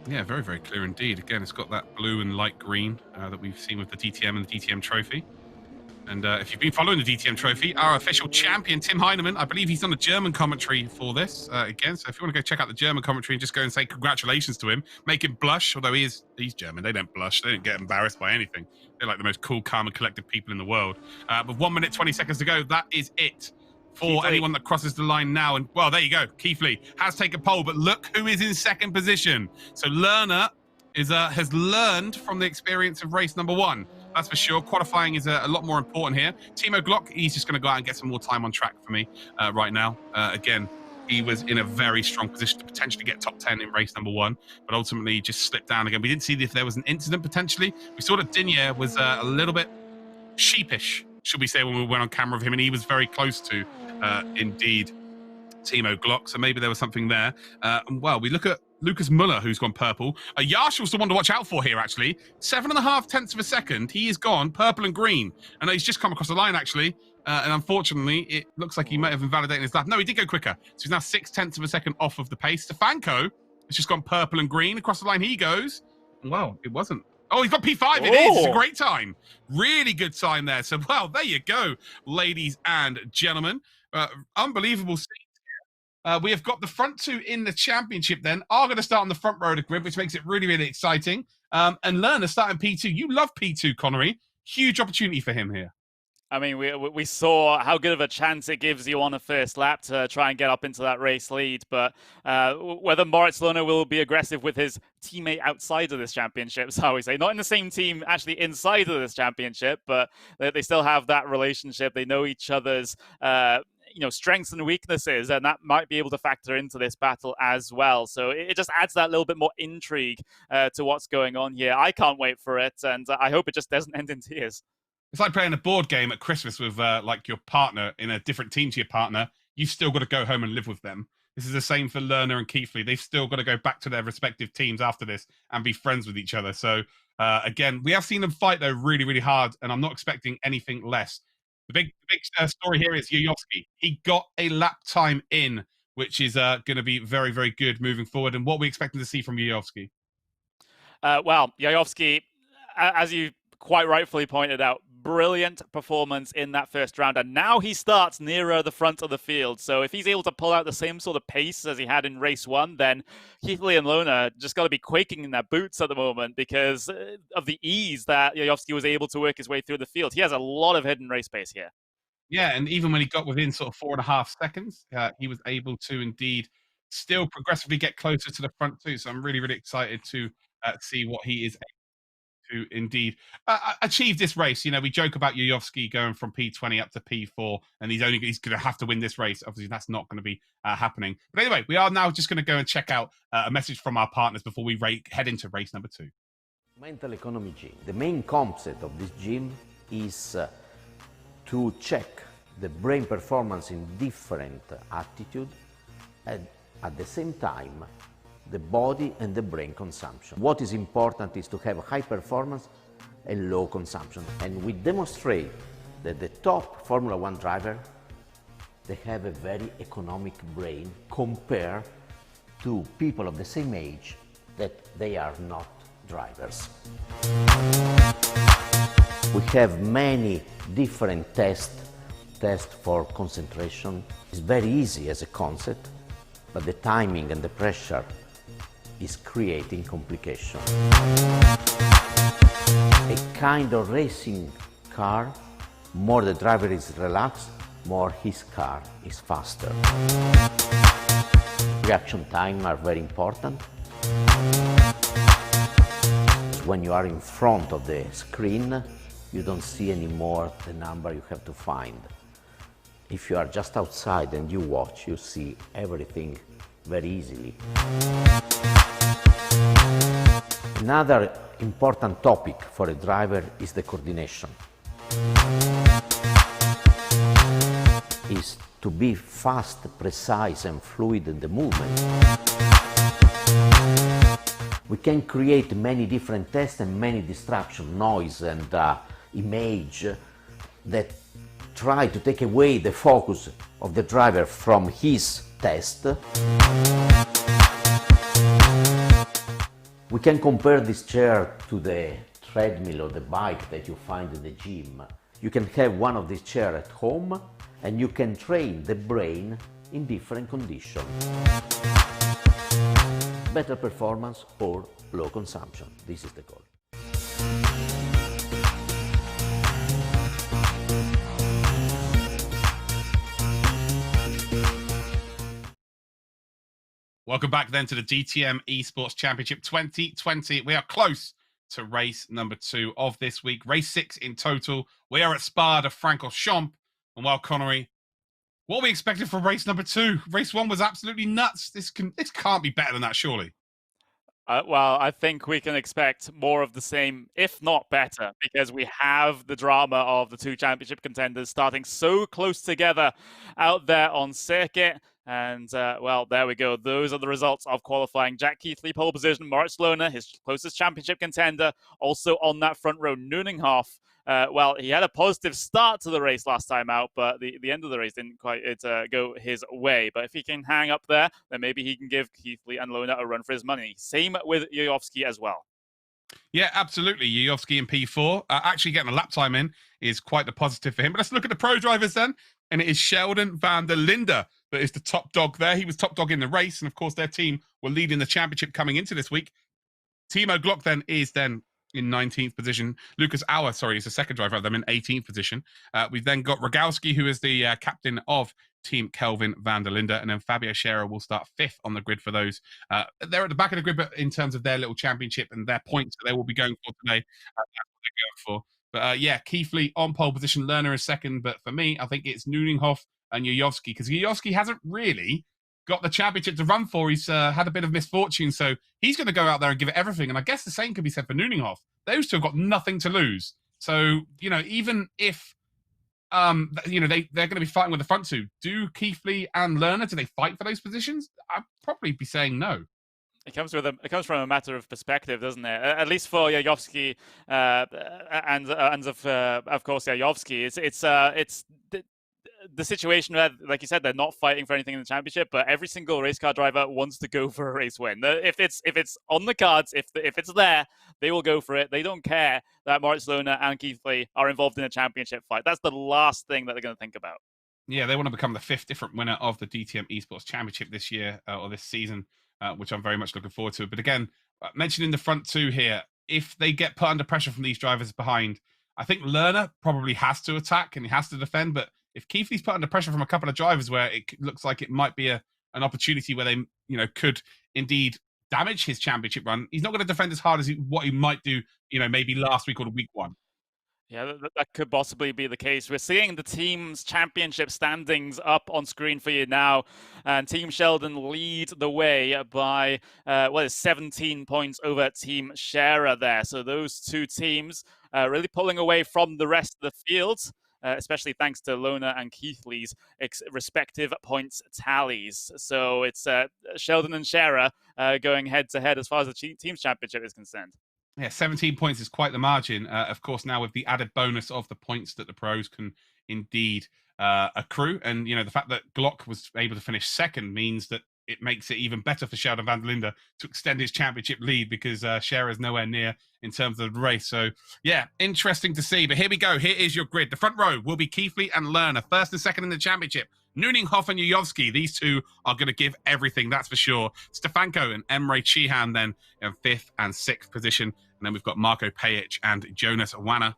Yeah, very, very clear indeed. Again, it's got that blue and light green that we've seen with the DTM and the DTM Trophy. And if you've been following the DTM Trophy, our official champion, Tim Heinemann, I believe he's on the German commentary for this again. So if you want to go check out the German commentary and just go and say congratulations to him, make him blush, although he's German. They don't blush. They don't get embarrassed by anything. They're like the most cool, calm, and collected people in the world. With 1 minute, 20 seconds to go, that is it for anyone that crosses the line now. And, well, there you go. Keith Lee has taken pole, but look who is in second position. So Lerner has learned from the experience of race number 1. That's for sure. Qualifying is a lot more important here. Timo Glock, he's just going to go out and get some more time on track for me right now. Again, he was in a very strong position to potentially get top 10 in race number 1, but ultimately just slipped down again. We didn't see if there was an incident potentially. We saw that Digne was a little bit sheepish, should we say, when we went on camera with him, and he was very close to, indeed, Timo Glock. So maybe there was something there. Well, we look at Lucas Muller, who's gone purple. Yarshall's the one to watch out for here, actually. 7.5 tenths of a second. He is gone purple and green. And he's just come across the line, actually. And unfortunately, it looks like he might have invalidated his lap. No, he did go quicker. So he's now 6 tenths of a second off of the pace. Stefanko has just gone purple and green. Across the line he goes. Well, it wasn't. Oh, he's got P5. It is. It's a great time. Really good time there. So, well, there you go, ladies and gentlemen. Unbelievable scene. We have got the front two in the championship then are going to start on the front row of the grid, which makes it really, really exciting. And Lerner starting P2. You love P2, Connery. Huge opportunity for him here. I mean, we saw how good of a chance it gives you on a first lap to try and get up into that race lead. But whether Moritz Lerner will be aggressive with his teammate outside of this championship, is how we say. Not in the same team, actually inside of this championship, but they still have that relationship. They know each other's strengths and weaknesses, and that might be able to factor into this battle as well. So it just adds that little bit more intrigue to what's going on here. I can't wait for it, and I hope it just doesn't end in tears. It's like playing a board game at Christmas with like your partner in a different team to your partner. You've still got to go home and live with them. This is the same for Lerner and Keithley. They've still got to go back to their respective teams after this and be friends with each other. So again, we have seen them fight though really, really hard, and I'm not expecting anything less. The big story here is Yujovski. He got a lap time in, which is going to be very, very good moving forward. And what we're expecting to see from Yujovski? Well, Yujovski, as you quite rightfully pointed out, brilliant performance in that first round. And now he starts nearer the front of the field. So if he's able to pull out the same sort of pace as he had in race 1, then Keithley and Lerner just got to be quaking in their boots at the moment because of the ease that Yujovski was able to work his way through the field. He has a lot of hidden race pace here. Yeah, and even when he got within sort of 4.5 seconds, he was able to indeed still progressively get closer to the front too. So I'm really, really excited to see what he is able to indeed achieve this race. You know, we joke about Yujovski going from P20 up to P4, and he's going to have to win this race. Obviously, that's not going to be happening. But anyway, we are now just going to go and check out a message from our partners before we head into race number 2. Mental economy gym. The main concept of this gym is to check the brain performance in different attitude, and at the same time the body and the brain consumption. What is important is to have high performance and low consumption. And we demonstrate that the top Formula 1 driver, they have a very economic brain compared to people of the same age that they are not drivers. We have many different tests for concentration. It's very easy as a concept, but the timing and the pressure is creating complication. A kind of racing car, more the driver is relaxed, more his car is faster. Reaction time are very important. When you are in front of the screen, you don't see anymore the number you have to find. If you are just outside and you watch, you see everything very easily. Another important topic for a driver is the coordination. Is to be fast, precise and fluid in the movement. We can create many different tests and many distraction, noise and image that try to take away the focus of the driver from his test. We can compare this chair to the treadmill or the bike that you find in the gym. You can have one of these chairs at home and you can train the brain in different conditions. Better performance or low consumption. This is the goal. Welcome back then to the DTM Esports Championship 2020. We are close to race number 2 of this week. Race 6 in total. We are at Spa-Francorchamps. And while Connery, what are we expecting from race number 2? Race 1 was absolutely nuts. This can't be better than that, surely. Well, I think we can expect more of the same, if not better, because we have the drama of the 2 championship contenders starting so close together out there on circuit. And, well, there we go. Those are the results of qualifying. Jack Keithley, pole position. Moritz Lohner, his closest championship contender, also on that front row. Neuninghoff, well, he had a positive start to the race last time out, but the end of the race didn't quite go his way. But if he can hang up there, then maybe he can give Keithley and Lohner a run for his money. Same with Jojowski as well. Yeah, absolutely. Jojowski in P4. Actually getting a lap time in is quite the positive for him. But let's look at the pro drivers then. And it is Sheldon van der Linde that is the top dog there. He was top dog in the race. And of course, their team were leading the championship coming into this week. Timo Glock then is in 19th position. Lucas Auer, sorry, is the second driver of them in 18th position. We've then got Rogalski, who is the captain of Team Kelvin van der Linde. And then Fabio Scherer will start 5th on the grid for those. They're at the back of the grid but in terms of their little championship and their points that they will be going for today. That's what they're going for. But yeah, Keithley on pole position, Lerner is second. But for me, I think it's Neuninghoff and Jojowski, because Jojowski hasn't really got the championship to run for. He's had a bit of misfortune, so he's going to go out there and give it everything. And I guess the same could be said for Neuninghoff. Those two have got nothing to lose. So, you know, even if, you know, they're going to be fighting with the front two, do Keithley and Lerner, do they fight for those positions? I'd probably be saying no. It comes from a matter of perspective, doesn't it? At least for Jojowski and of course Jojowski, it's the situation where, like you said, they're not fighting for anything in the championship, but every single race car driver wants to go for a race win. If it's on the cards, if it's there, they will go for it. They don't care that Moritz Lohner and Keithley are involved in a championship fight. That's the last thing that they're going to think about. Yeah, they want to become the 5th different winner of the DTM Esports Championship this year or this season. Which I'm very much looking forward to. But again, mentioning the front two here, if they get put under pressure from these drivers behind, I think Lerner probably has to attack and he has to defend. But if Keithley's put under pressure from a couple of drivers where it looks like it might be an opportunity where they, you know, could indeed damage his championship run, he's not going to defend as hard as what he might do, you know, maybe last week or the week 1. Yeah, that could possibly be the case. We're seeing the team's championship standings up on screen for you now. And Team Sheldon lead the way by, 17 points over Team Scherer there. So those two teams really pulling away from the rest of the field, especially thanks to Lohner and Keithley's respective points tallies. So it's Sheldon and Scherer going head-to-head as far as the team's championship is concerned. Yeah, 17 points is quite the margin. Of course, now with the added bonus of the points that the pros can indeed accrue. And, you know, the fact that Glock was able to finish second means that it makes it even better for Sheldon van der Linde to extend his championship lead, because Scherer is nowhere near in terms of the race. So, yeah, interesting to see. But here we go. Here is your grid. The front row will be Keithley and Lerner, first and second in the championship. Nuninghoff and Yuyovski, these two are going to give everything, that's for sure. Stefanko and Emre Cihan then in 5th and 6th position. And then we've got Marco Pajic and Jonas Wanner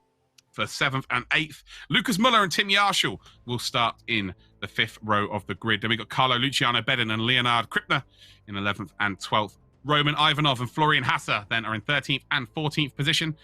for 7th and 8th. Lucas Muller and Tim Yarshall will start in the 5th row of the grid. Then we've got Carlo Luciano Bedin and Leonard Krippner in 11th and 12th. Roman Ivanov and Florian Hasser then are in 13th and 14th position.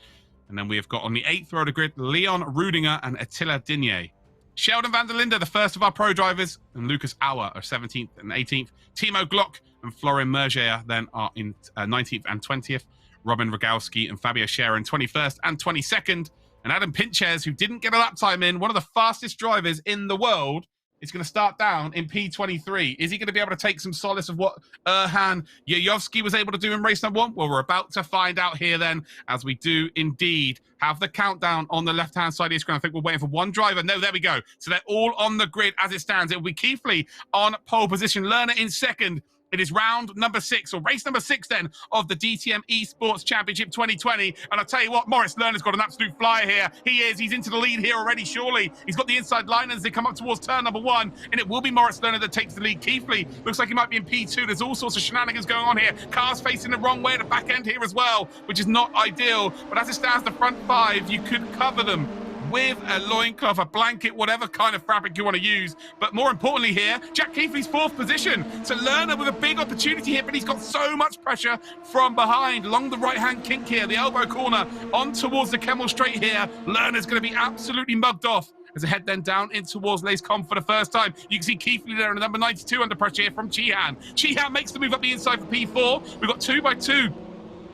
And then we have got on the 8th row of the grid, Leon Rudinger and Attila Digne. Sheldon van der Linde, the first of our pro drivers, and Lucas Auer are 17th and 18th. Timo Glock and Florian Mergier then are in 19th and 20th. Robin Rogalski and Fabio Scherer in 21st and 22nd. And Adam Pinches, who didn't get a lap time in, one of the fastest drivers in the world, is going to start down in P23. Is he going to be able to take some solace of what Erhan Yuyovski was able to do in race number 1? Well, we're about to find out here then, as we do indeed have the countdown on the left-hand side of the screen. I think we're waiting for one driver. No, there we go. So they're all on the grid as it stands. It will be Keithley on pole position, Lerner in second. It is round number 6, or race number 6 then, of the DTM Esports Championship 2020. And I'll tell you what, Maurice Lerner's got an absolute flyer here. He's into the lead here already, surely. He's got the inside line as they come up towards turn number 1. And it will be Maurice Lerner that takes the lead. Keithley looks like he might be in P2. There's all sorts of shenanigans going on here. Cars facing the wrong way at the back end here as well, which is not ideal. But as it stands, the front 5, you could cover them with a loincloth, a blanket, whatever kind of fabric you want to use. But more importantly here, Jack Keithley's 4th position. So Lerner with a big opportunity here, but he's got so much pressure from behind. Along the right-hand kink here, the elbow corner, on towards the Kemmel Straight here. Lerner's going to be absolutely mugged off. As they head then down in towards Lace Comp for the first time. You can see Keithley there in number 92 under pressure here from Cihan. Cihan makes the move up the inside for P4. We've got 2x2.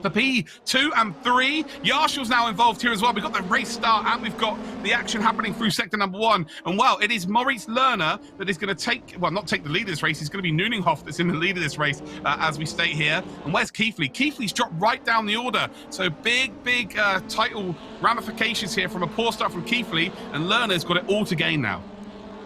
For P2 and 3, Yarshall's now involved here as well. We've got the race start and we've got the action happening through sector number 1. And well, it is Maurice Lerner that is going to take, well, not take the lead of this race. It's going to be Nuninghoff that's in the lead of this race as we state here. And where's Keithley? Keithley's dropped right down the order. So big title ramifications here from a poor start from Keithley. And Lerner's got it all to gain now.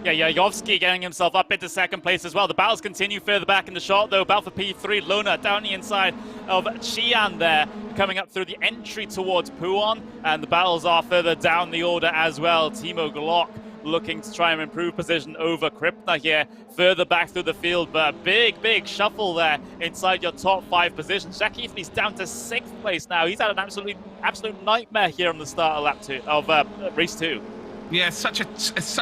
Yeah, Yuyovski getting himself up into 2nd place as well. The battles continue further back in the shot, though. Battle for P3, Lerner down the inside of Cihan there, coming up through the entry towards Puon. And the battles are further down the order as well. Timo Glock looking to try and improve position over Krippner here, further back through the field. But a big shuffle there inside your top 5 positions. Jack Keithley's down to 6th place now. He's had an absolute nightmare here on the start of lap 2 of race 2. Yeah, it's such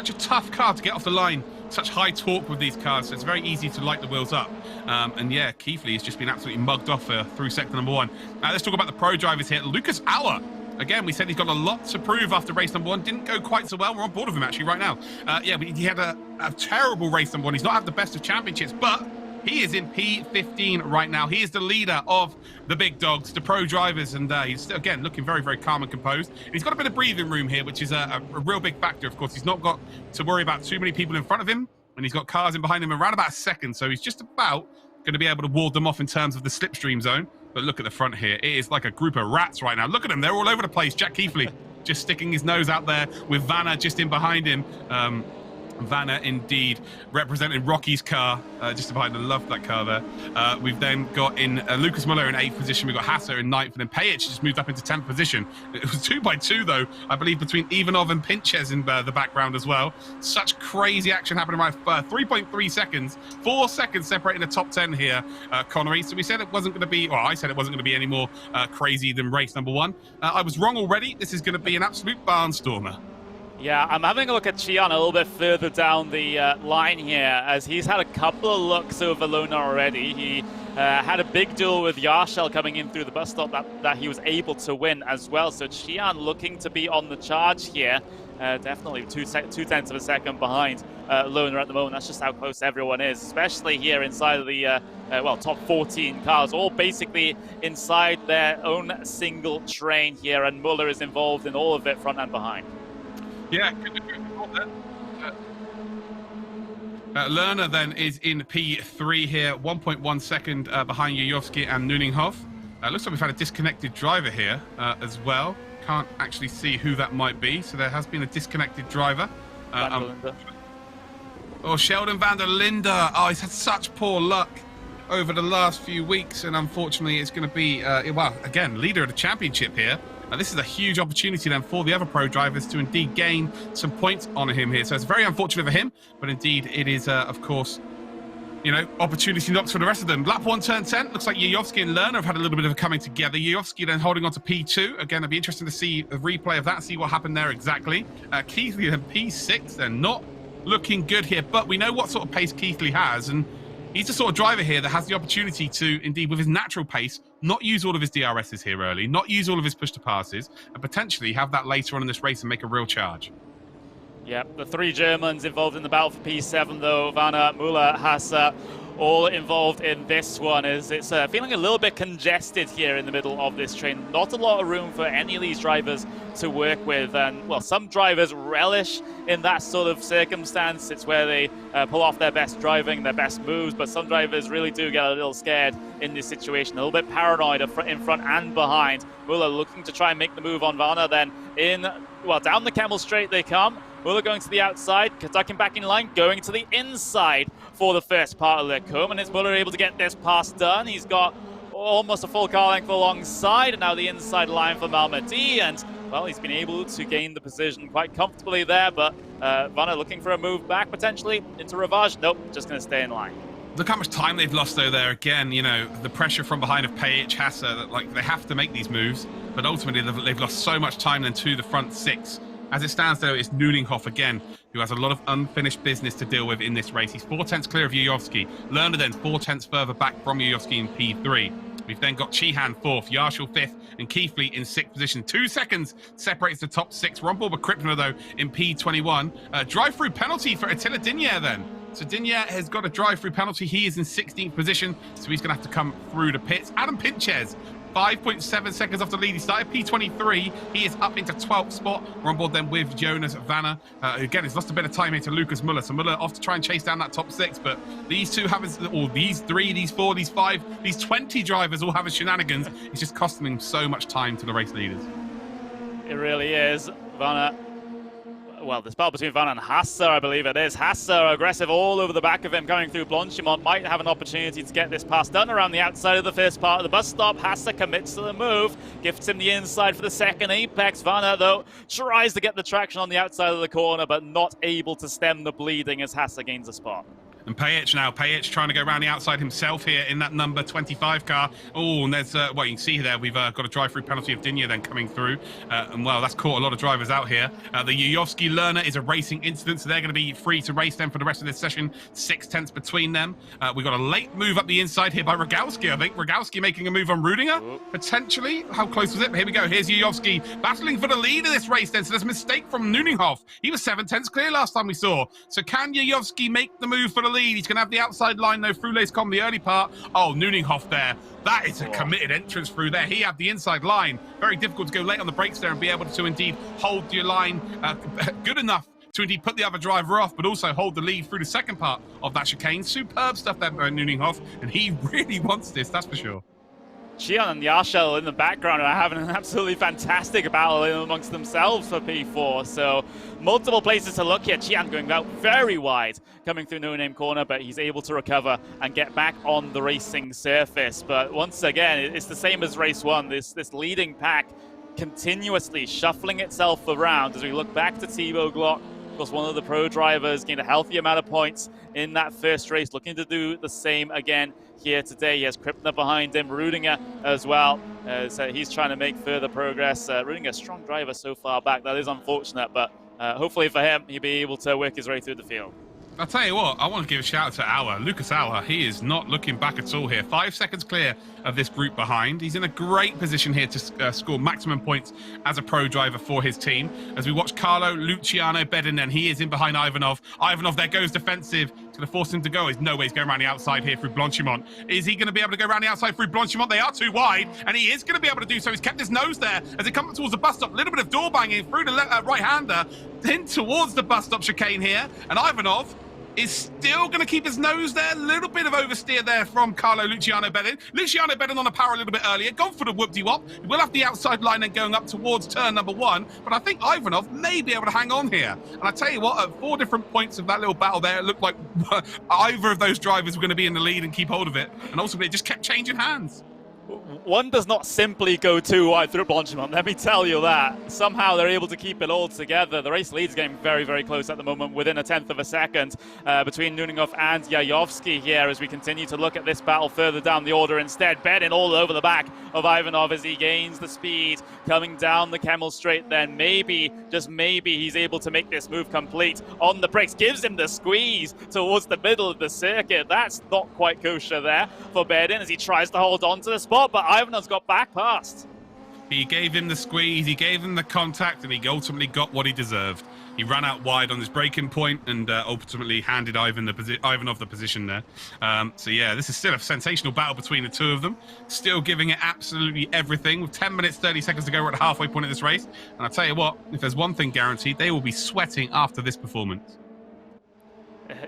a tough car to get off the line. Such high torque with these cars, so it's very easy to light the wheels up. And yeah, Keithley has just been absolutely mugged off through sector number 1. Let's talk about the pro drivers here. Lucas Auer. Again, we said he's got a lot to prove after race number 1. Didn't go quite so well. We're on board with him actually right now. Yeah, but he had a terrible race number 1. He's not had the best of championships, but he is in P15 right now. He is the leader of the big dogs, the pro drivers, and he's, again, looking very calm and composed. And he's got a bit of breathing room here, which is a real big factor. Of course, he's not got to worry about too many people in front of him, and he's got cars in behind him around about a second, so he's just about going to be able to ward them off in terms of the slipstream zone. But look at the front here. It is like a group of rats right now. Look at them. They're all over the place. Jack Keithley just sticking his nose out there with Vanna just in behind him. Vanna indeed representing Rocky's car just behind. I love that car there. We've then got in Lucas Muller in 8th position. We've got Hasser in 9th, and then Pajic just moved up into 10th position. It was 2x2 though, I believe, between Ivanov and Pinches in the background as well. Such crazy action happening by 3.3 seconds, 4 seconds separating the top 10 here, Connery. So we said it wasn't going to be, or I said it wasn't going to be any more crazy than race number 1. I was wrong already. This is going to be an absolute barnstormer. Yeah, I'm having a look at Cihan a little bit further down the line here, as he's had a couple of looks over Lerner already. He had a big duel with Yarshall coming in through the bus stop that he was able to win as well. So Cihan looking to be on the charge here. Definitely 2/10 of a second behind Lerner at the moment. That's just how close everyone is, especially here inside of the top 14 cars, all basically inside their own single train here, and Muller is involved in all of it, front and behind. Yeah, good there. Lerner then is in P3 here, 1.1 second behind Yuyovski and Nuninghoff. Looks like we've had a disconnected driver here as well. Can't actually see who that might be, so there has been a disconnected driver. Sheldon van der Linde. Oh, he's had such poor luck. over the last few weeks, and unfortunately it's going to be, well, again, leader of the championship here. This is a huge opportunity then for the other pro drivers to indeed gain some points on him here. So it's very unfortunate for him, but indeed it is, of course, you know, opportunity knocks for the rest of them. Lap 1, turn 10. Looks like Yayovsky and Lerner have had a little bit of a coming together. Yayovsky then holding on to P2. Again, it'd be interesting to see a replay of that, see what happened there exactly. Keithley then P6. They're not looking good here, but we know what sort of pace Keithley has, and he's the sort of driver here that has the opportunity to, indeed, with his natural pace, not use all of his DRSs here early, not use all of his push-to-passes, and potentially have that later on in this race and make a real charge. Yep, the 3 Germans involved in the battle for P7, though, Vanna, Müller, Hasse, all involved in this one, as it's feeling a little bit congested here in the middle of this train. Not a lot of room for any of these drivers to work with, and, well, some drivers relish in that sort of circumstance. It's where they pull off their best driving, their best moves, but some drivers really do get a little scared in this situation, a little bit paranoid in front and behind. Müller looking to try and make the move on Vanna, then down the Camel Straight they come. Müller going to the outside, tucking back in line, going to the inside for the first part of the come, and it's Müller able to get this pass done. He's got almost a full car length alongside, and now the inside line for Malmedy, and, well, he's been able to gain the position quite comfortably there, but Vanna looking for a move back potentially into Ravage. Nope, just going to stay in line. Look how much time they've lost, though, there. Again, you know, the pressure from behind of Pajic, Hasse, that, like, they have to make these moves, but ultimately they've lost so much time then to the front 6. As it stands, though, it's Nuninghoff again, who has a lot of unfinished business to deal with in this race. He's 4 tenths clear of Yayovsky. Lerner then 4 tenths further back from Yayovsky in P3. We've then got Chihan 4th, Yarshall 5th, and Keithley in 6th position. 2 seconds separates the top 6. We're on board with Krippner, though, in P21. Drive-through penalty for Attila Dinier, then. So Dinier has got a drive-through penalty. He is in 16th position, so he's going to have to come through the pits. Adam Pinches, 5.7 seconds off the lead. He started P23. He is up into 12th spot. We're on board then with Jonas Vanna. Again, he's lost a bit of time here to Lucas Müller. So Müller off to try and chase down that top 6. But these two haven't, or these 3, these 4, these 5, these 20 drivers all have a shenanigans. It's just costing them so much time to the race leaders. It really is. Vanna, well, the spell between Vanna and Hasse, I believe it is. Hasse aggressive all over the back of him, coming through Blanchimont. Might have an opportunity to get this pass done around the outside of the first part of the bus stop. Hasse commits to the move, gifts him the inside for the second apex. Vanna, though, tries to get the traction on the outside of the corner, but not able to stem the bleeding as Hasse gains a spot. And Pajic now. Pajic trying to go around the outside himself here in that number 25 car. Oh, and there's, well, you can see there, we've got a drive-through penalty of Dinier then coming through. And, well, that's caught a lot of drivers out here. The Yayovsky Lerner is a racing incident, so they're going to be free to race them for the rest of this session. 6 tenths between them. We've got a late move up the inside here by Rogalski, I think. Rogalski making a move on Rudinger, potentially. How close was it? Here we go. Here's Yayovsky battling for the lead of this race then. So there's a mistake from Nuninghoff. He was 7 tenths clear last time we saw. So can Yayovsky make the move for the lead? He's going to have the outside line, though, through Lacecom, the early part. Oh, Nuninghoff there. That is a committed entrance through there. He had the inside line. Very difficult to go late on the brakes there and be able to indeed hold your line good enough to indeed put the other driver off, but also hold the lead through the second part of that chicane. Superb stuff there by Nuninghoff, and he really wants this, that's for sure. Chian and Yarshall in the background are having an absolutely fantastic battle amongst themselves for P4. So multiple places to look here. Chian going out very wide, coming through No Name corner, but he's able to recover and get back on the racing surface. But once again, it's the same as race 1. This leading pack continuously shuffling itself around as we look back to Thibaut Glock. Of course, one of the pro drivers gained a healthy amount of points in that first race, looking to do the same again here today. He has Krippner behind him, Rudinger as well, so he's trying to make further progress. Rudinger, a strong driver so far back. That is unfortunate, but hopefully for him, he'll be able to work his way through the field. I'll tell you what, I want to give a shout out to Auer, Lucas Auer. He is not looking back at all here. 5 seconds clear of this group behind. He's in a great position here to score maximum points as a pro driver for his team. As we watch Carlo Luciano Bedin, and he is in behind Ivanov. Ivanov there goes defensive. It's going to force him to go. There's no way he's going around the outside here through Blanchimont. Is he going to be able to go around the outside through Blanchimont? They are too wide, and he is going to be able to do so. He's kept his nose there as he comes towards the bus stop. A little bit of door banging through the right-hander, then towards the bus stop chicane here. And Ivanov is still going to keep his nose there. A little bit of oversteer there from Carlo Luciano Bedin. Luciano Bedin on the power a little bit earlier, gone for the whoop-de-wop. We'll have the outside line then going up towards turn number 1, but I think Ivanov may be able to hang on here. And I tell you what, at 4 different points of that little battle there, it looked like either of those drivers were going to be in the lead and keep hold of it. And ultimately, it just kept changing hands. One does not simply go too wide through Blanchimont, let me tell you that. Somehow they're able to keep it all together. The race lead's getting very, very close at the moment, within a 1/10 of a second between Nuninghoff and Yayovsky here as we continue to look at this battle further down the order instead. Bedin all over the back of Ivanov as he gains the speed, coming down the Kemmel Straight then. Maybe, just maybe, he's able to make this move complete on the brakes. Gives him the squeeze towards the middle of the circuit. That's not quite kosher there for Bedin as he tries to hold on to the spot, but Ivanov's got back past. He gave him the squeeze, he gave him the contact, and he ultimately got what he deserved. He ran out wide on his braking point and ultimately handed Ivanov the position there. So yeah, this is still a sensational battle between the two of them. Still giving it absolutely everything. With 10 minutes, 30 seconds to go, we're at the halfway point of this race. And I'll tell you what, if there's one thing guaranteed, they will be sweating after this performance.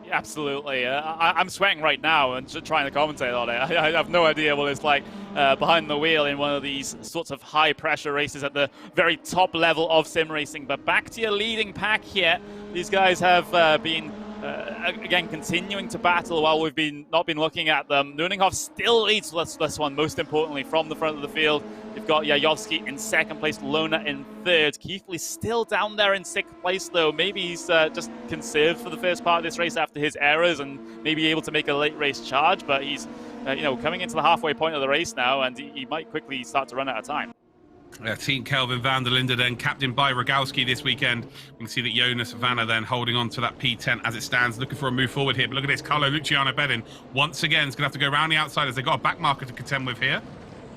Absolutely. I'm sweating right now and trying to commentate on it. I have no idea what it's like behind the wheel in one of these sorts of high-pressure races at the very top level of sim racing. But back to your leading pack here. These guys have been, again, continuing to battle while we've not been looking at them. Nuninghoff still leads this one, most importantly, from the front of the field. You've got Yayovsky in 2nd place, Lona in 3rd. Keithley's still down there in 6th place, though. Maybe he's just conserved for the first part of this race after his errors and maybe able to make a late race charge. But he's, coming into the halfway point of the race now, and he might quickly start to run out of time. Team Kelvin van der Linde then, captained by Rogalski this weekend. We can see that Jonas Vanna then holding on to that P10 as it stands, looking for a move forward here. But look at this, Carlo Luciano Bedin once again is going to have to go around the outside as they've got a back marker to contend with here.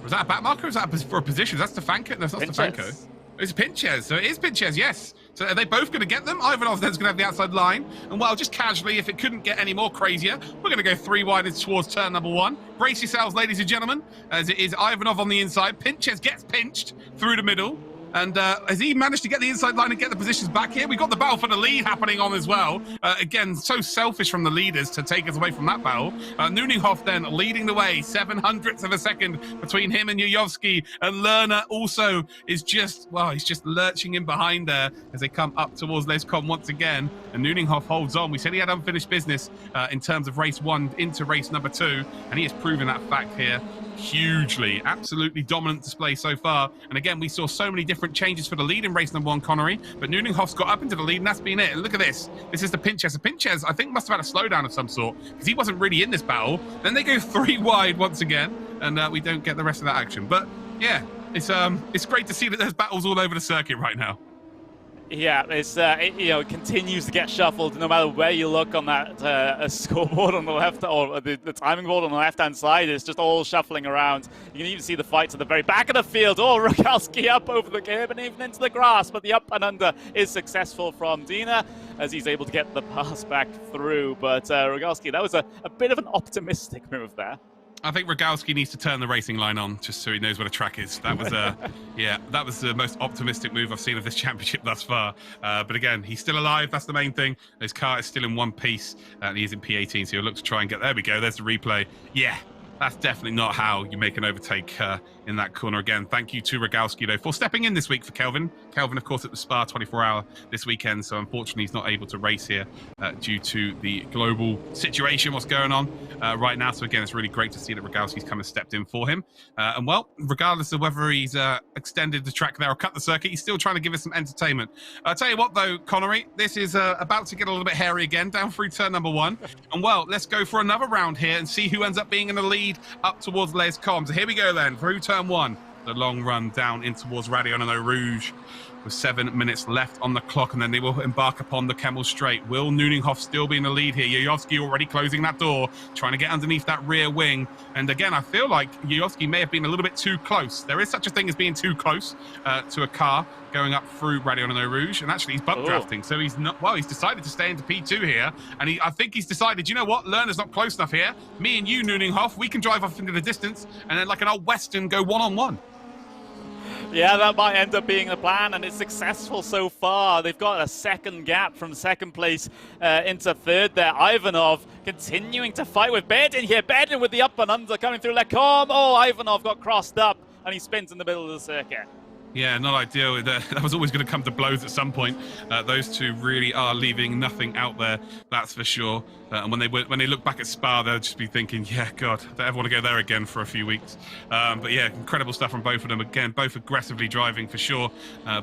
Was that a back marker or is that for a position? That's Stefanko? No, it's not Stefanko. It's Pinches. So it is Pinches, yes. So are they both going to get them? Ivanov then's going to have the outside line. And well, just casually, if it couldn't get any more crazier, we're going to go 3 wide towards turn number 1. Brace yourselves, ladies and gentlemen, as it is Ivanov on the inside. Pinches gets pinched through the middle. And has he managed to get the inside line and get the positions back here? We've got the battle for the lead happening on as well. Again, so selfish from the leaders to take us away from that battle. Nuninghoff then leading the way, 700ths of a second between him and Yayovsky. And Lerner also is just, well, he's just lurching in behind there as they come up towards Lescom once again. And Nuninghoff holds on. We said he had unfinished business in terms of race 1 into race number 2. And he has proven that fact here hugely. Absolutely dominant display so far. And again, we saw so many different changes for the lead in race number 1, Connery, but Nuninghoff's got up into the lead and that's been it. And look at this. This is the Pinches. The Pinches, I think, must have had a slowdown of some sort because he wasn't really in this battle. Then they go 3 wide once again and we don't get the rest of that action. But yeah, it's great to see that there's battles all over the circuit right now. Yeah, it continues to get shuffled no matter where you look on that scoreboard on the left, or the timing board on the left-hand side. It's just all shuffling around. You can even see the fights at the very back of the field. Oh, Rogalski up over the curb and even into the grass, but the up and under is successful from Dina as he's able to get the pass back through. But Rogalski, that was a bit of an optimistic move there. I think Rogalski needs to turn the racing line on just so he knows where the track is. That was that was the most optimistic move I've seen of this championship thus far. But again, he's still alive. That's the main thing. His car is still in one piece and he's in P18, so he'll look to try and get, there we go. There's the replay. Yeah, that's definitely not how you make an overtake in that corner again. Thank you to Rogalski, though, for stepping in this week for Kelvin. Kelvin, of course, at the Spa 24-hour this weekend, so unfortunately he's not able to race here due to the global situation, what's going on right now. So again, it's really great to see that Rogalski's come and stepped in for him. And well, regardless of whether he's extended the track there or cut the circuit, he's still trying to give us some entertainment. I'll tell you what, though, Connery, this is about to get a little bit hairy again, down through turn number 1. And well, let's go for another round here and see who ends up being in the lead up towards Les Combs. Here we go then, through turn 1. The long run down in towards Radion and Eau Rouge with 7 minutes left on the clock, and then they will embark upon the Kemmel Straight. Will Nuninghoff still be in the lead here? Yayovsky already closing that door, trying to get underneath that rear wing. And again, I feel like Yayovsky may have been a little bit too close. There is such a thing as being too close to a car going up through Radion and Eau Rouge, and actually he's bump drafting, so he's not, well, he's decided to stay into P2 here, and I think he's decided, you know what, Lerner's not close enough here. Me and you, Nuninghoff, we can drive off into the distance, and then like an old Western go one-on-one. Yeah, that might end up being the plan, and it's successful so far. They've got a second gap from second place into third there. Ivanov continuing to fight with Bedin here. Bedin with the up and under coming through Lecombe. Oh, Ivanov got crossed up, and he spins in the middle of the circuit. Yeah, not ideal. That was always going to come to blows at some point. Those two really are leaving nothing out there, that's for sure. And when they look back at Spa, they'll just be thinking, yeah, God, I don't ever want to go there again for a few weeks. But yeah, incredible stuff from both of them. Again, both aggressively driving for sure.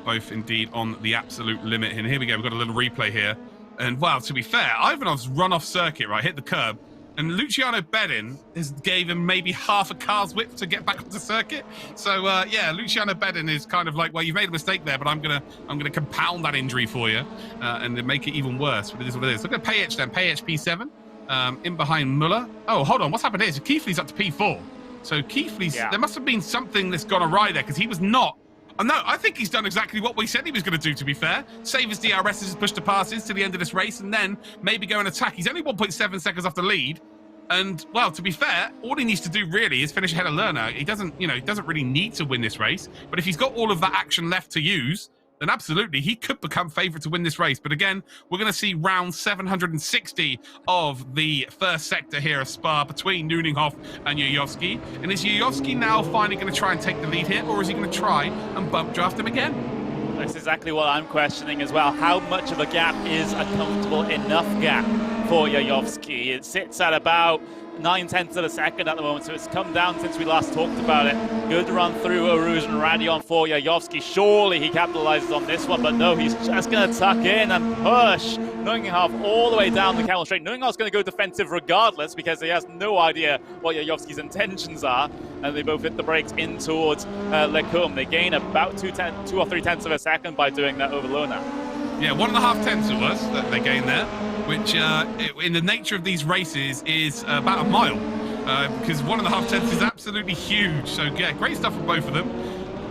Both indeed on the absolute limit. And here we go. We've got a little replay here. And wow, to be fair, Ivanov's run off circuit, right, hit the curb. And Luciano Bedin gave him maybe half a car's width to get back onto circuit. So yeah, Luciano Bedin is kind of like, well, you've made a mistake there, but I'm gonna compound that injury for you and then make it even worse. But it is what it is. Look at Payech then, Payech P7, in behind Muller. Oh, hold on, what's happened here? So Keithley's up to P4. So Keithley's, there must have been something that's gone awry there because he was not. No, I think he's done exactly what we said he was going to do, to be fair. Save his DRSs and push the passes to the end of this race and then maybe go and attack. He's only 1.7 seconds off the lead. And, well, to be fair, all he needs to do really is finish ahead of Lerner. He doesn't really need to win this race. But if he's got all of that action left to use, then absolutely, he could become favourite to win this race. But again, we're going to see round 760 of the first sector here of Spa between Nuninghoff and Yuyovski. And is Yuyovski now finally going to try and take the lead here, or is he going to try and bump draft him again? That's exactly what I'm questioning as well. How much of a gap is a comfortable enough gap for Yuyovski? It sits at about 9/10 of a second at the moment, so it's come down since we last talked about it. Good run through Aruj and Radion for Yuyovski. Surely he capitalizes on this one, but no, he's just going to tuck in and push Nuninghoff all the way down the camel straight. Nuninghoff's going to go defensive regardless because he has no idea what Yuyovski's intentions are, and they both hit the brakes in towards Lecombe. They gain about 2 or 3 tenths of a second by doing that over Lerner. Yeah, 1.5 tenths it was that they gained there, which in the nature of these races is about a mile, because 1.5 tenths is absolutely huge. So yeah, great stuff from both of them.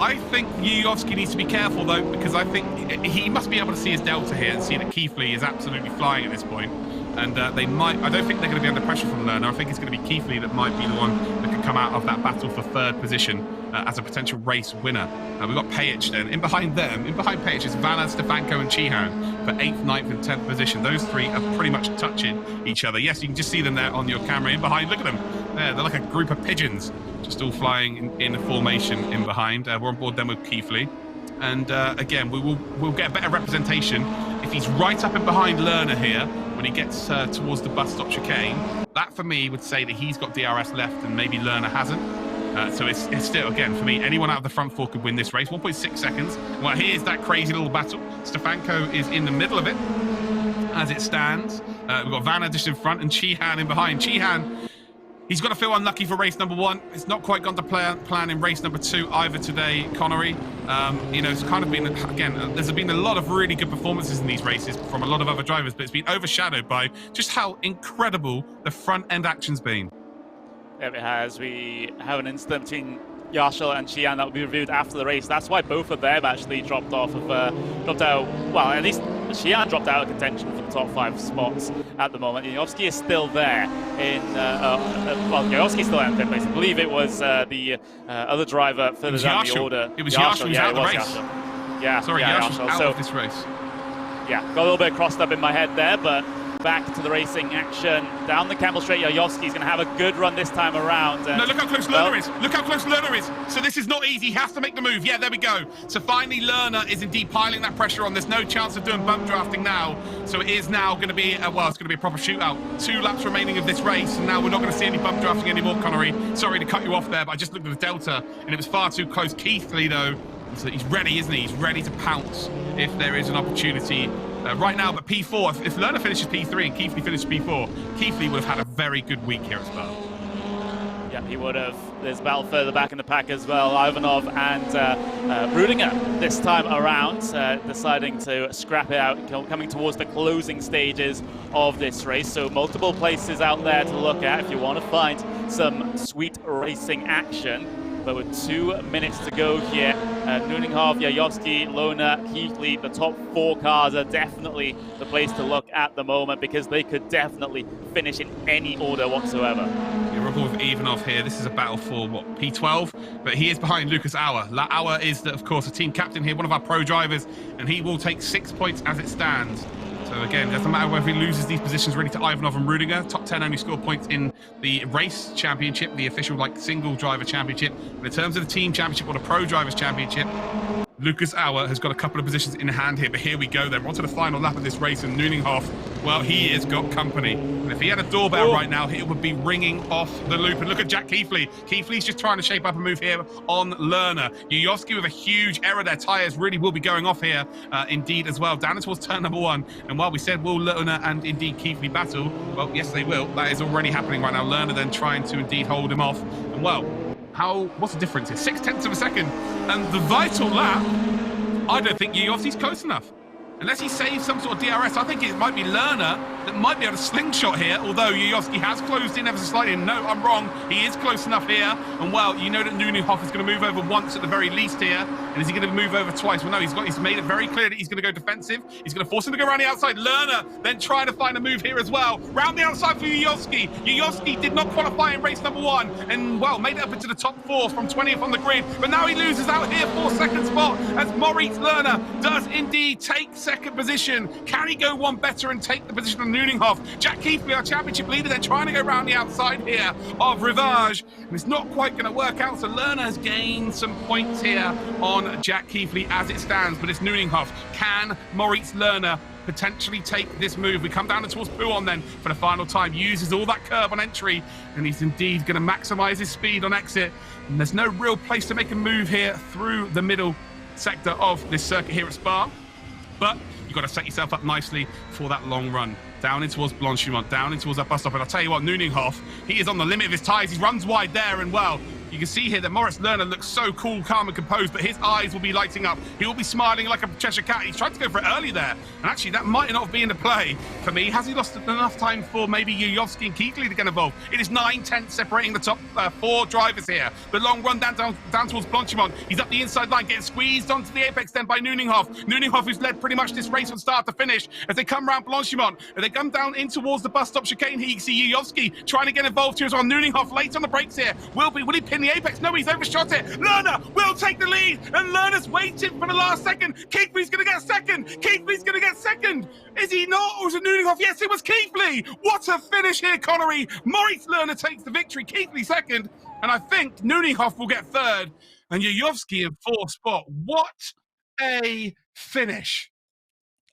I think Yuyovski needs to be careful though, because I think he must be able to see his delta here and see that Keithley is absolutely flying at this point. And I don't think they're going to be under pressure from Lerner. I think it's going to be Keithley that might be the one that could come out of that battle for third position as a potential race winner. We've got Payech then. In behind Payech is Vanna, Stefanko and Chihan for 8th, 9th and 10th position. Those three are pretty much touching each other. Yes, you can just see them there on your camera. In behind, look at them. They're like a group of pigeons, just all flying in a formation in behind. We're on board then with Keithley. And again, we'll get a better representation if he's right up and behind Lerner here when he gets towards the bus stop chicane. That for me would say that he's got DRS left and maybe Lerner hasn't. So it's still, again, for me, anyone out of the front four could win this race. 1.6 seconds. Well, here's that crazy little battle. Stefanko is in the middle of it as it stands. We've got Vanna just in front and Chihan in behind. Chihan, he's got to feel unlucky for race number 1. It's not quite gone to plan in race number 2 either today, Connery. It's kind of been, again, there's been a lot of really good performances in these races from a lot of other drivers, but it's been overshadowed by just how incredible the front end action's been. Yeah, it has. We have an incident between Yashel and Chihan that will be reviewed after the race. That's why both of them actually dropped out. Well, at least Chihan dropped out of contention for the top 5 spots at the moment. Yuyovski is still there Yuyovski's still in 5th place. I believe it was the other driver further down the order. It was Yashel who's out of the race. Yeah, sorry, Yashel's out of this race. Yeah, got a little bit crossed up in my head there, but back to the racing action. Down the camel straight, Yuyovski's going to have a good run this time around. No, look how close Lerner is. Look how close Lerner is. So this is not easy. He has to make the move. Yeah, there we go. So finally, Lerner is indeed piling that pressure on. There's no chance of doing bump drafting now. So it is now going to be, it's going to be a proper shootout. 2 laps remaining of this race, and now we're not going to see any bump drafting anymore, Connery. Sorry to cut you off there, but I just looked at the delta, and it was far too close. Keithley, though, so he's ready, isn't he? He's ready to pounce if there is an opportunity. Right now, but P4, if Lerner finishes P3 and Keithley finishes P4, Keithley would have had a very good week here at Spa. Yeah, he would have. There's battle further back in the pack as well. Ivanov and Rudinger this time around, deciding to scrap it out, coming towards the closing stages of this race. So multiple places out there to look at if you want to find some sweet racing action. But with 2 minutes to go here, Nuninghoff, Yayovsky, Lona, Keithley, the top 4 cars are definitely the place to look at the moment, because they could definitely finish in any order whatsoever. We're with Ivanov here. This is a battle for, what, P12? But he is behind Lucas Auer. Auer is, of course, a team captain here, one of our pro drivers, and he will take 6 points as it stands. So again, it doesn't matter whether he loses these positions really to Ivanov and Rudiger. Top 10 only score points in the race championship, the official single driver championship. But in terms of the team championship or the pro drivers championship, Lucas Auer has got a couple of positions in hand here, but here we go then. We're on to the final lap of this race, and Nuninghoff, well, he has got company. And if he had a doorbell right now, it would be ringing off the loop. And look at Jack Keithley. Keithley's just trying to shape up a move here on Lerner. Yuyovsky with a huge error. Their tyres really will be going off here, indeed, as well. Down towards turn number 1. And while we said, will Lerner and indeed Keithley battle? Well, yes, they will. That is already happening right now. Lerner then trying to indeed hold him off. And well, what's the difference here? 0.6 of a second. And the vital lap, I don't think Yuyovsky's close enough. Unless he saves some sort of DRS, I think it might be Lerner that might be able to slingshot here, although Yuyovsky has closed in ever so slightly. No, I'm wrong. He is close enough here. And well, you know that Nuninghoff is going to move over once at the very least here. And is he going to move over twice? Well, no, he's made it very clear that he's going to go defensive. He's going to force him to go around the outside. Lerner then trying to find a move here as well. Round the outside for Yuyovsky. Yuyovsky did not qualify in race number 1 and, well, made it up into the top 4 from 20th on the grid. But now he loses out here for second spot as Moritz Lerner does indeed take second position. Can he go one better and take the position of Nuninghoff? Jack Keithley, our championship leader, they're trying to go around the outside here of Rivage, and it's not quite going to work out. So Lerner has gained some points here on Jack Keithley as it stands, but it's Nuninghoff. Can Moritz Lerner potentially take this move? We come down towards Pouon then for the final time. Uses all that curb on entry, and he's indeed going to maximize his speed on exit. And there's no real place to make a move here through the middle sector of this circuit here at Spa. But you've got to set yourself up nicely for that long run. Down in towards Blanchimont, down in towards that bus stop. And I'll tell you what, Nuninghoff, he is on the limit of his tyres. He runs wide there, and well, you can see here that Moritz Lerner looks so cool, calm and composed, but his eyes will be lighting up. He will be smiling like a Cheshire cat. He's tried to go for it early there, and actually that might not be in the play for me. Has he lost enough time for maybe Yuyovsky and Keithley to get involved? It is 9/10 separating the top 4 drivers here. The long run down towards Blanchimont. He's up the inside line, getting squeezed onto the apex then by Nuninghoff. Nuninghoff, who's led pretty much this race from start to finish, as they come round Blanchimont, and they come down in towards the bus stop chicane here. You can see Yuyovsky trying to get involved here as well. Nuninghoff late on the brakes here. Will he pin the apex? No, he's overshot it. Lerner will take the lead, and Lerner's waiting for the last second. Keithley's going to get second. Keithley's going to get second. Is he not? Or was it Nuninghoff? Yes, it was Keithley. What a finish here, Connery. Moritz Lerner takes the victory. Keithley second, and I think Nuninghoff will get third, and Yuyovsky in 4th spot. What a finish.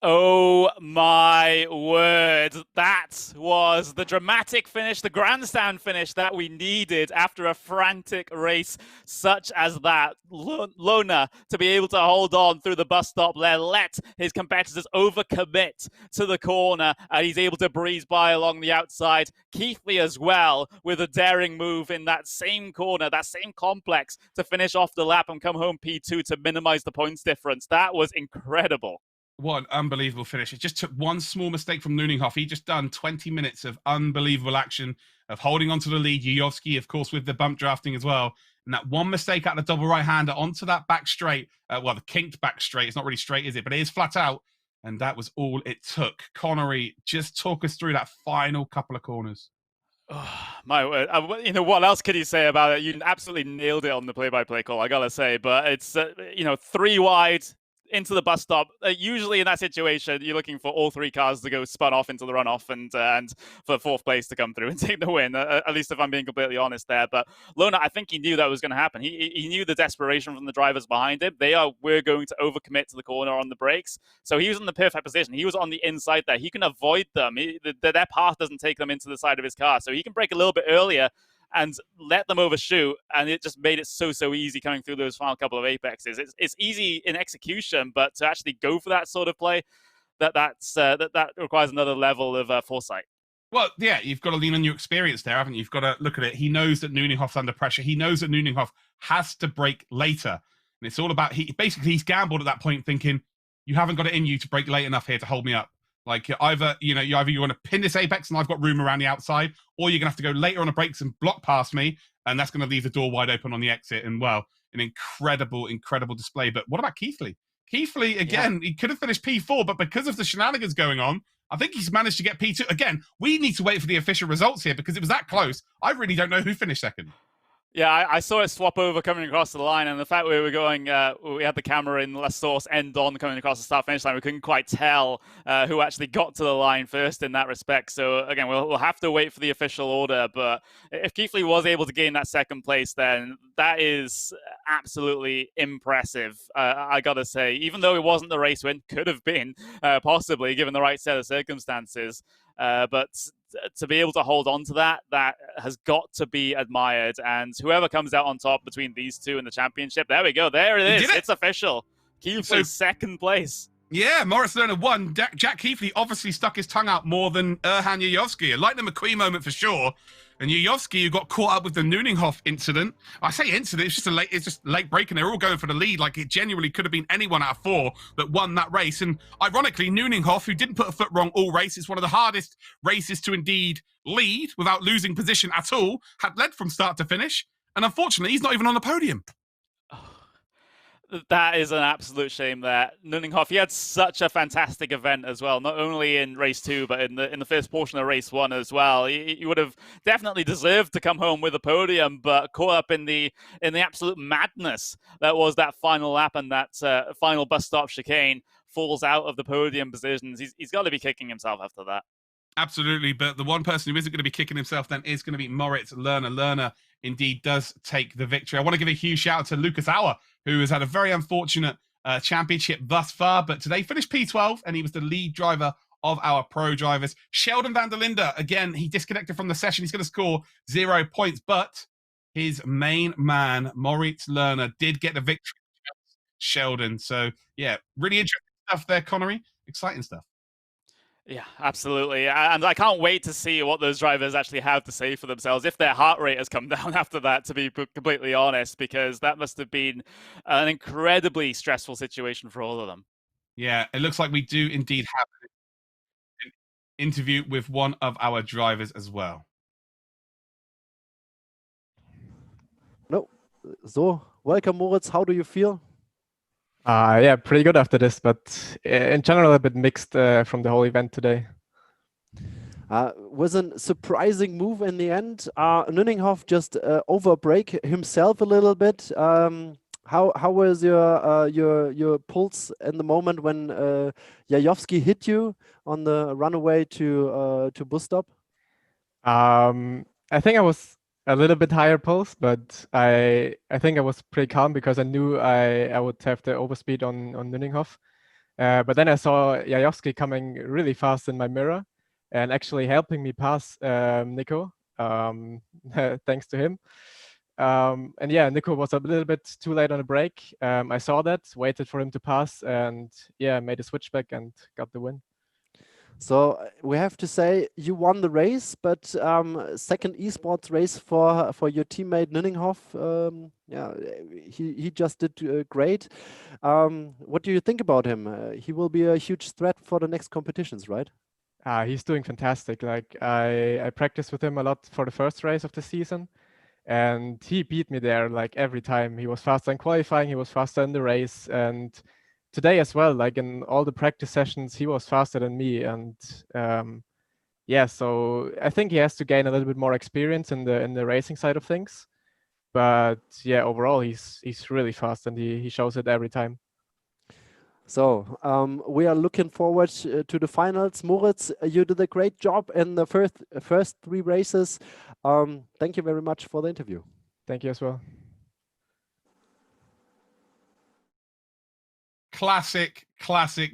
Oh my word. That was the dramatic finish, the grandstand finish that we needed after a frantic race such as that. Lona to be able to hold on through the bus stop there, let his competitors overcommit to the corner, and he's able to breeze by along the outside. Keithley as well with a daring move in that same corner, that same complex, to finish off the lap and come home P2 to minimize the points difference. That was incredible. What an unbelievable finish. It just took one small mistake from Nuninghoff. He just done 20 minutes of unbelievable action, of holding on to the lead. Yuyovsky, of course, with the bump drafting as well. And that one mistake out of the double right-hander onto that back straight, well, the kinked back straight. It's not really straight, is it? But it is flat out. And that was all it took. Connery, just talk us through that final couple of corners. Oh, my word. You know, what else could you say about it? You absolutely nailed it on the play-by-play call, I gotta say. But it's, 3 wide, into the bus stop. Usually in that situation, you're looking for all 3 cars to go spun off into the runoff and for 4th place to come through and take the win, at least if I'm being completely honest there. But Lona, I think he knew that was going to happen. He knew the desperation from the drivers behind him. We're going to overcommit to the corner on the brakes. So he was in the perfect position. He was on the inside there. He can avoid them. Their path doesn't take them into the side of his car. So he can brake a little bit earlier and let them overshoot, and it just made it so easy coming through those final couple of apexes. It's easy in execution, but to actually go for that sort of play, that requires another level of foresight. Well, yeah, you've got to lean on your experience there, haven't you? You've got to look at it. He knows that Nuninghoff's under pressure. He knows that Nuninghoff has to brake later, and it's all about he's gambled at that point, thinking you haven't got it in you to brake late enough here to hold me up. Like either you want to pin this apex and I've got room around the outside, or you're gonna have to go later on the brakes and block past me, and that's gonna leave the door wide open on the exit. And well, an incredible display. But what about Keithley? Keithley again, he could have finished P4, but because of the shenanigans going on, I think he's managed to get P2. Again, we need to wait for the official results here because it was that close. I really don't know who finished second. Yeah, I saw it swap over coming across the line, and the fact we were going, we had the camera in La Source end on coming across the start-finish line, we couldn't quite tell who actually got to the line first in that respect. So again, we'll have to wait for the official order. But if Keithley was able to gain that second place, then that is absolutely impressive. I gotta say, even though it wasn't the race win, could have been possibly given the right set of circumstances. But to be able to hold on to that has got to be admired. And whoever comes out on top between these two in the championship, there we go. There it is. It's official. Keithley's second place. Yeah, Moritz Lerner won. Jack Keithley obviously stuck his tongue out more than Erhan Yayovsky. A Lightning McQueen moment for sure. And Yayovsky, who got caught up with the Nuninghoff incident. I say incident, it's just late break, and they're all going for the lead. Like, it genuinely could have been anyone out of 4 that won that race. And ironically, Nuninghoff, who didn't put a foot wrong all race, it's one of the hardest races to indeed lead without losing position at all, had led from start to finish. And unfortunately, he's not even on the podium. That is an absolute shame there. Nuninghoff, he had such a fantastic event as well, not only in race 2, but in the first portion of race 1 as well. He would have definitely deserved to come home with a podium, but caught up in the absolute madness that was that final lap and that final bus stop chicane, falls out of the podium positions. He's got to be kicking himself after that. Absolutely, but the one person who isn't going to be kicking himself then is going to be Moritz Lerner. Lerner indeed does take the victory. I want to give a huge shout out to Lucas Auer, who has had a very unfortunate championship thus far, but today finished P12, and he was the lead driver of our pro drivers. Sheldon van der Linde, again, he disconnected from the session. He's going to score 0 points, but his main man, Moritz Lerner, did get the victory. Sheldon. So, yeah, really interesting stuff there, Connery. Exciting stuff. Yeah, absolutely. And I can't wait to see what those drivers actually have to say for themselves, if their heart rate has come down after that, to be completely honest, because that must have been an incredibly stressful situation for all of them. Yeah, it looks like we do indeed have an interview with one of our drivers as well. No. So, welcome, Moritz. How do you feel? Yeah, pretty good after this, but in general a bit mixed from the whole event today. Was a surprising move in the end. Nuninghoff just overbrake himself a little bit. How was your pulse in the moment when Yayovsky hit you on the runaway to bus stop? I think I was a little bit higher pulse, but I think I was pretty calm because I knew I would have the overspeed on Nuninghoff. But then I saw Yayovsky coming really fast in my mirror and actually helping me pass Nico, thanks to him. And yeah, Nico was a little bit too late on the brake. I saw that, waited for him to pass, and yeah, made a switchback and got the win. So we have to say you won the race, but second esports race for your teammate Nuninghoff. Yeah, he just did great. What do you think about him? He will be a huge threat for the next competitions, right? He's doing fantastic. Like I practiced with him a lot for the first race of the season, and he beat me there like every time. He was faster in qualifying, he was faster in the race, and today as well, like in all the practice sessions, he was faster than me. And yeah, so I think he has to gain a little bit more experience in the racing side of things. But yeah, overall, he's really fast, and he shows it every time. So we are looking forward to the finals. Moritz, you did a great job in the first 3 races. Thank you very much for the interview. Thank you as well. Classic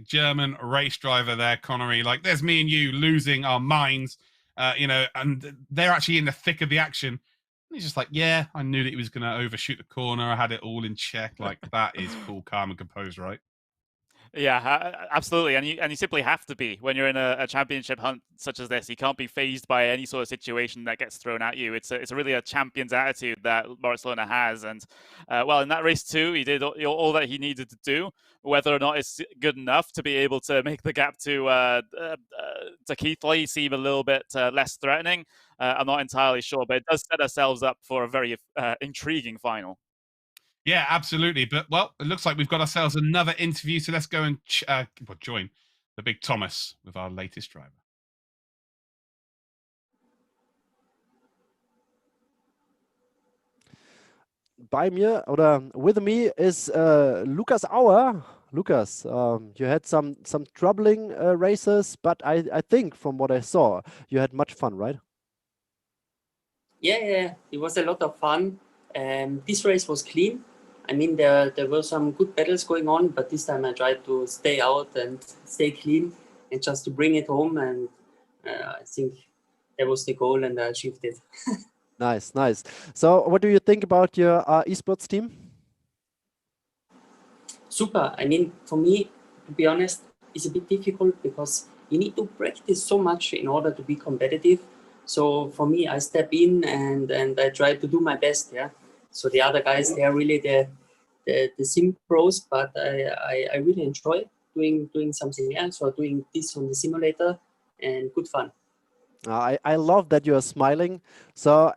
German race driver there, Connery. Like, there's me and you losing our minds, and they're actually in the thick of the action. And he's just like, yeah, I knew that he was going to overshoot the corner. I had it all in check. Like, that is cool, calm and composed, right? Yeah, absolutely, and you simply have to be when you're in a championship hunt such as this. You can't be phased by any sort of situation that gets thrown at you. It's really a champion's attitude that Moritz Lohner has, and well, in that race too, he did all that he needed to do. Whether or not it's good enough to be able to make the gap to Keithley seem a little bit less threatening, I'm not entirely sure, but it does set ourselves up for a very intriguing final. Yeah, absolutely. But, well, it looks like we've got ourselves another interview. So let's go and join the big Thomas with our latest driver. Bei mir oder with me is Lukas Auer. Lukas, you had some troubling races, but I think from what I saw, you had much fun, right? Yeah, it was a lot of fun. This race was clean. I mean, there were some good battles going on, but this time I tried to stay out and stay clean and just to bring it home. And I think that was the goal, and I achieved it. Nice. So what do you think about your esports team? Super. I mean, for me, to be honest, it's a bit difficult because you need to practice so much in order to be competitive. So for me, I step in and I try to do my best, yeah. So the other guys, they are really the sim pros, but I really enjoy doing something else or doing this on the simulator, and good fun. I love that you are smiling. So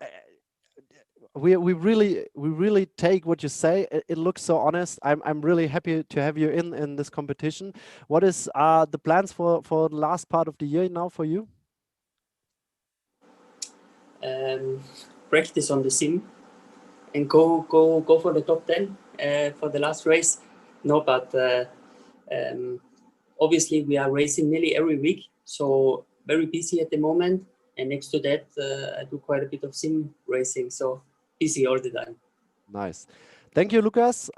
we really take what you say. It looks so honest. I'm really happy to have you in this competition. What is the plans for the last part of the year now for you? Practice on the sim and go for the top 10 for the last race. No, but obviously we are racing nearly every week, so very busy at the moment. And next to that, I do quite a bit of sim racing, so busy all the time. Nice. Thank you, Lucas.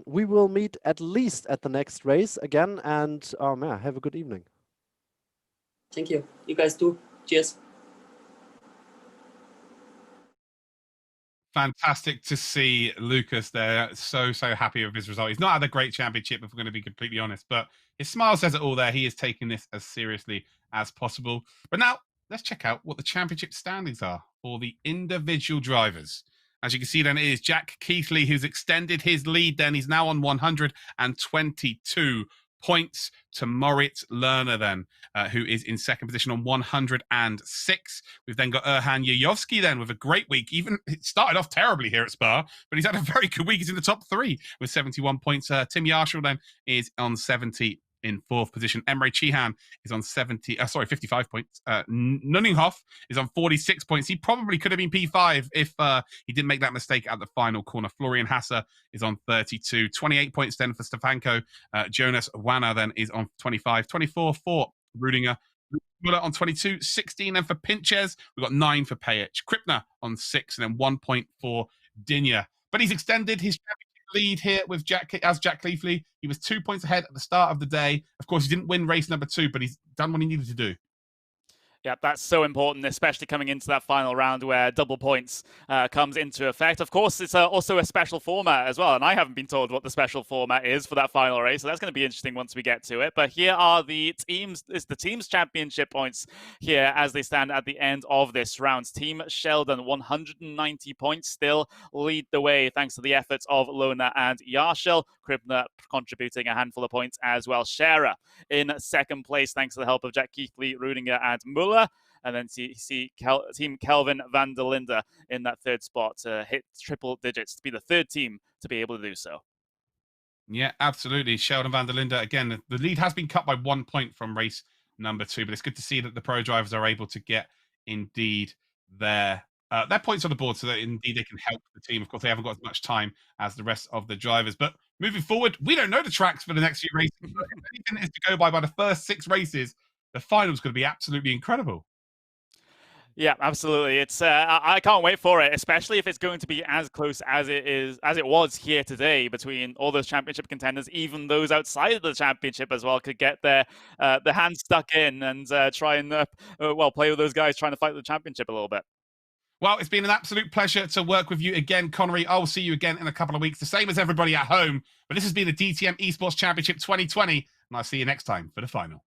We will meet at least at the next race again, and yeah, have a good evening. Thank you. You guys too. Cheers. Fantastic to see Lucas there. So happy with his result. He's not had a great championship, if we're going to be completely honest, but his smile says it all there. He is taking this as seriously as possible. But now let's check out what the championship standings are for the individual drivers. As you can see, then it is Jack Keithley who's extended his lead. Then he's now on 122 points to Moritz Lohner then, who is in second position on 106. We've then got Erhan Yayovsky then with a great week. Even it started off terribly here at Spa, but he's had a very good week. He's in the top 3 with 71 points. Tim Yarshall then is on 70 in fourth position. Emre Cihan is on 55 points. Nunninghoff is on 46 points. He probably could have been P5 if he didn't make that mistake at the final corner. Florian Hasser is on 32. 28 points then for Spa-Francorchamps. Jonas Wanner then is on 25. 24 for Rudinger. Muller on 22. 16 then for Pinches. We've got 9 for Pajic. Krippner on 6 and then 1 point for Dinya. But he's extended his lead here with Jack Keithley. He was 2 points ahead at the start of the day. Of course, he didn't win race number 2, but he's done what he needed to do. Yeah, that's so important, especially coming into that final round where double points comes into effect. Of course, it's also a special format as well, and I haven't been told what the special format is for that final race, so that's going to be interesting once we get to it. But here are the teams championship points here as they stand at the end of this round. Team Sheldon, 190 points, still lead the way thanks to the efforts of Lohner and Yarshall. Krippner contributing a handful of points as well. Scherer in second place thanks to the help of Jack Keithley, Rudinger, and Muller. And then see Team Kelvin van der Linde in that third spot to hit triple digits, to be the third team to be able to do so. Yeah, absolutely. Sheldon van der Linde, again, the lead has been cut by 1 point from race number 2, but it's good to see that the pro drivers are able to get indeed their points on the board so that indeed they can help the team. Of course, they haven't got as much time as the rest of the drivers, but moving forward, we don't know the tracks for the next few races. If anything is to go by the first 6 races, the final's going to be absolutely incredible. Yeah, absolutely. It's I can't wait for it, especially if it's going to be as close as it was here today between all those championship contenders. Even those outside of the championship as well could get their hands stuck in and try and play with those guys trying to fight the championship a little bit. Well, it's been an absolute pleasure to work with you again, Connery. I will see you again in a couple of weeks, the same as everybody at home. But this has been the DTM Esports Championship 2020, and I'll see you next time for the final.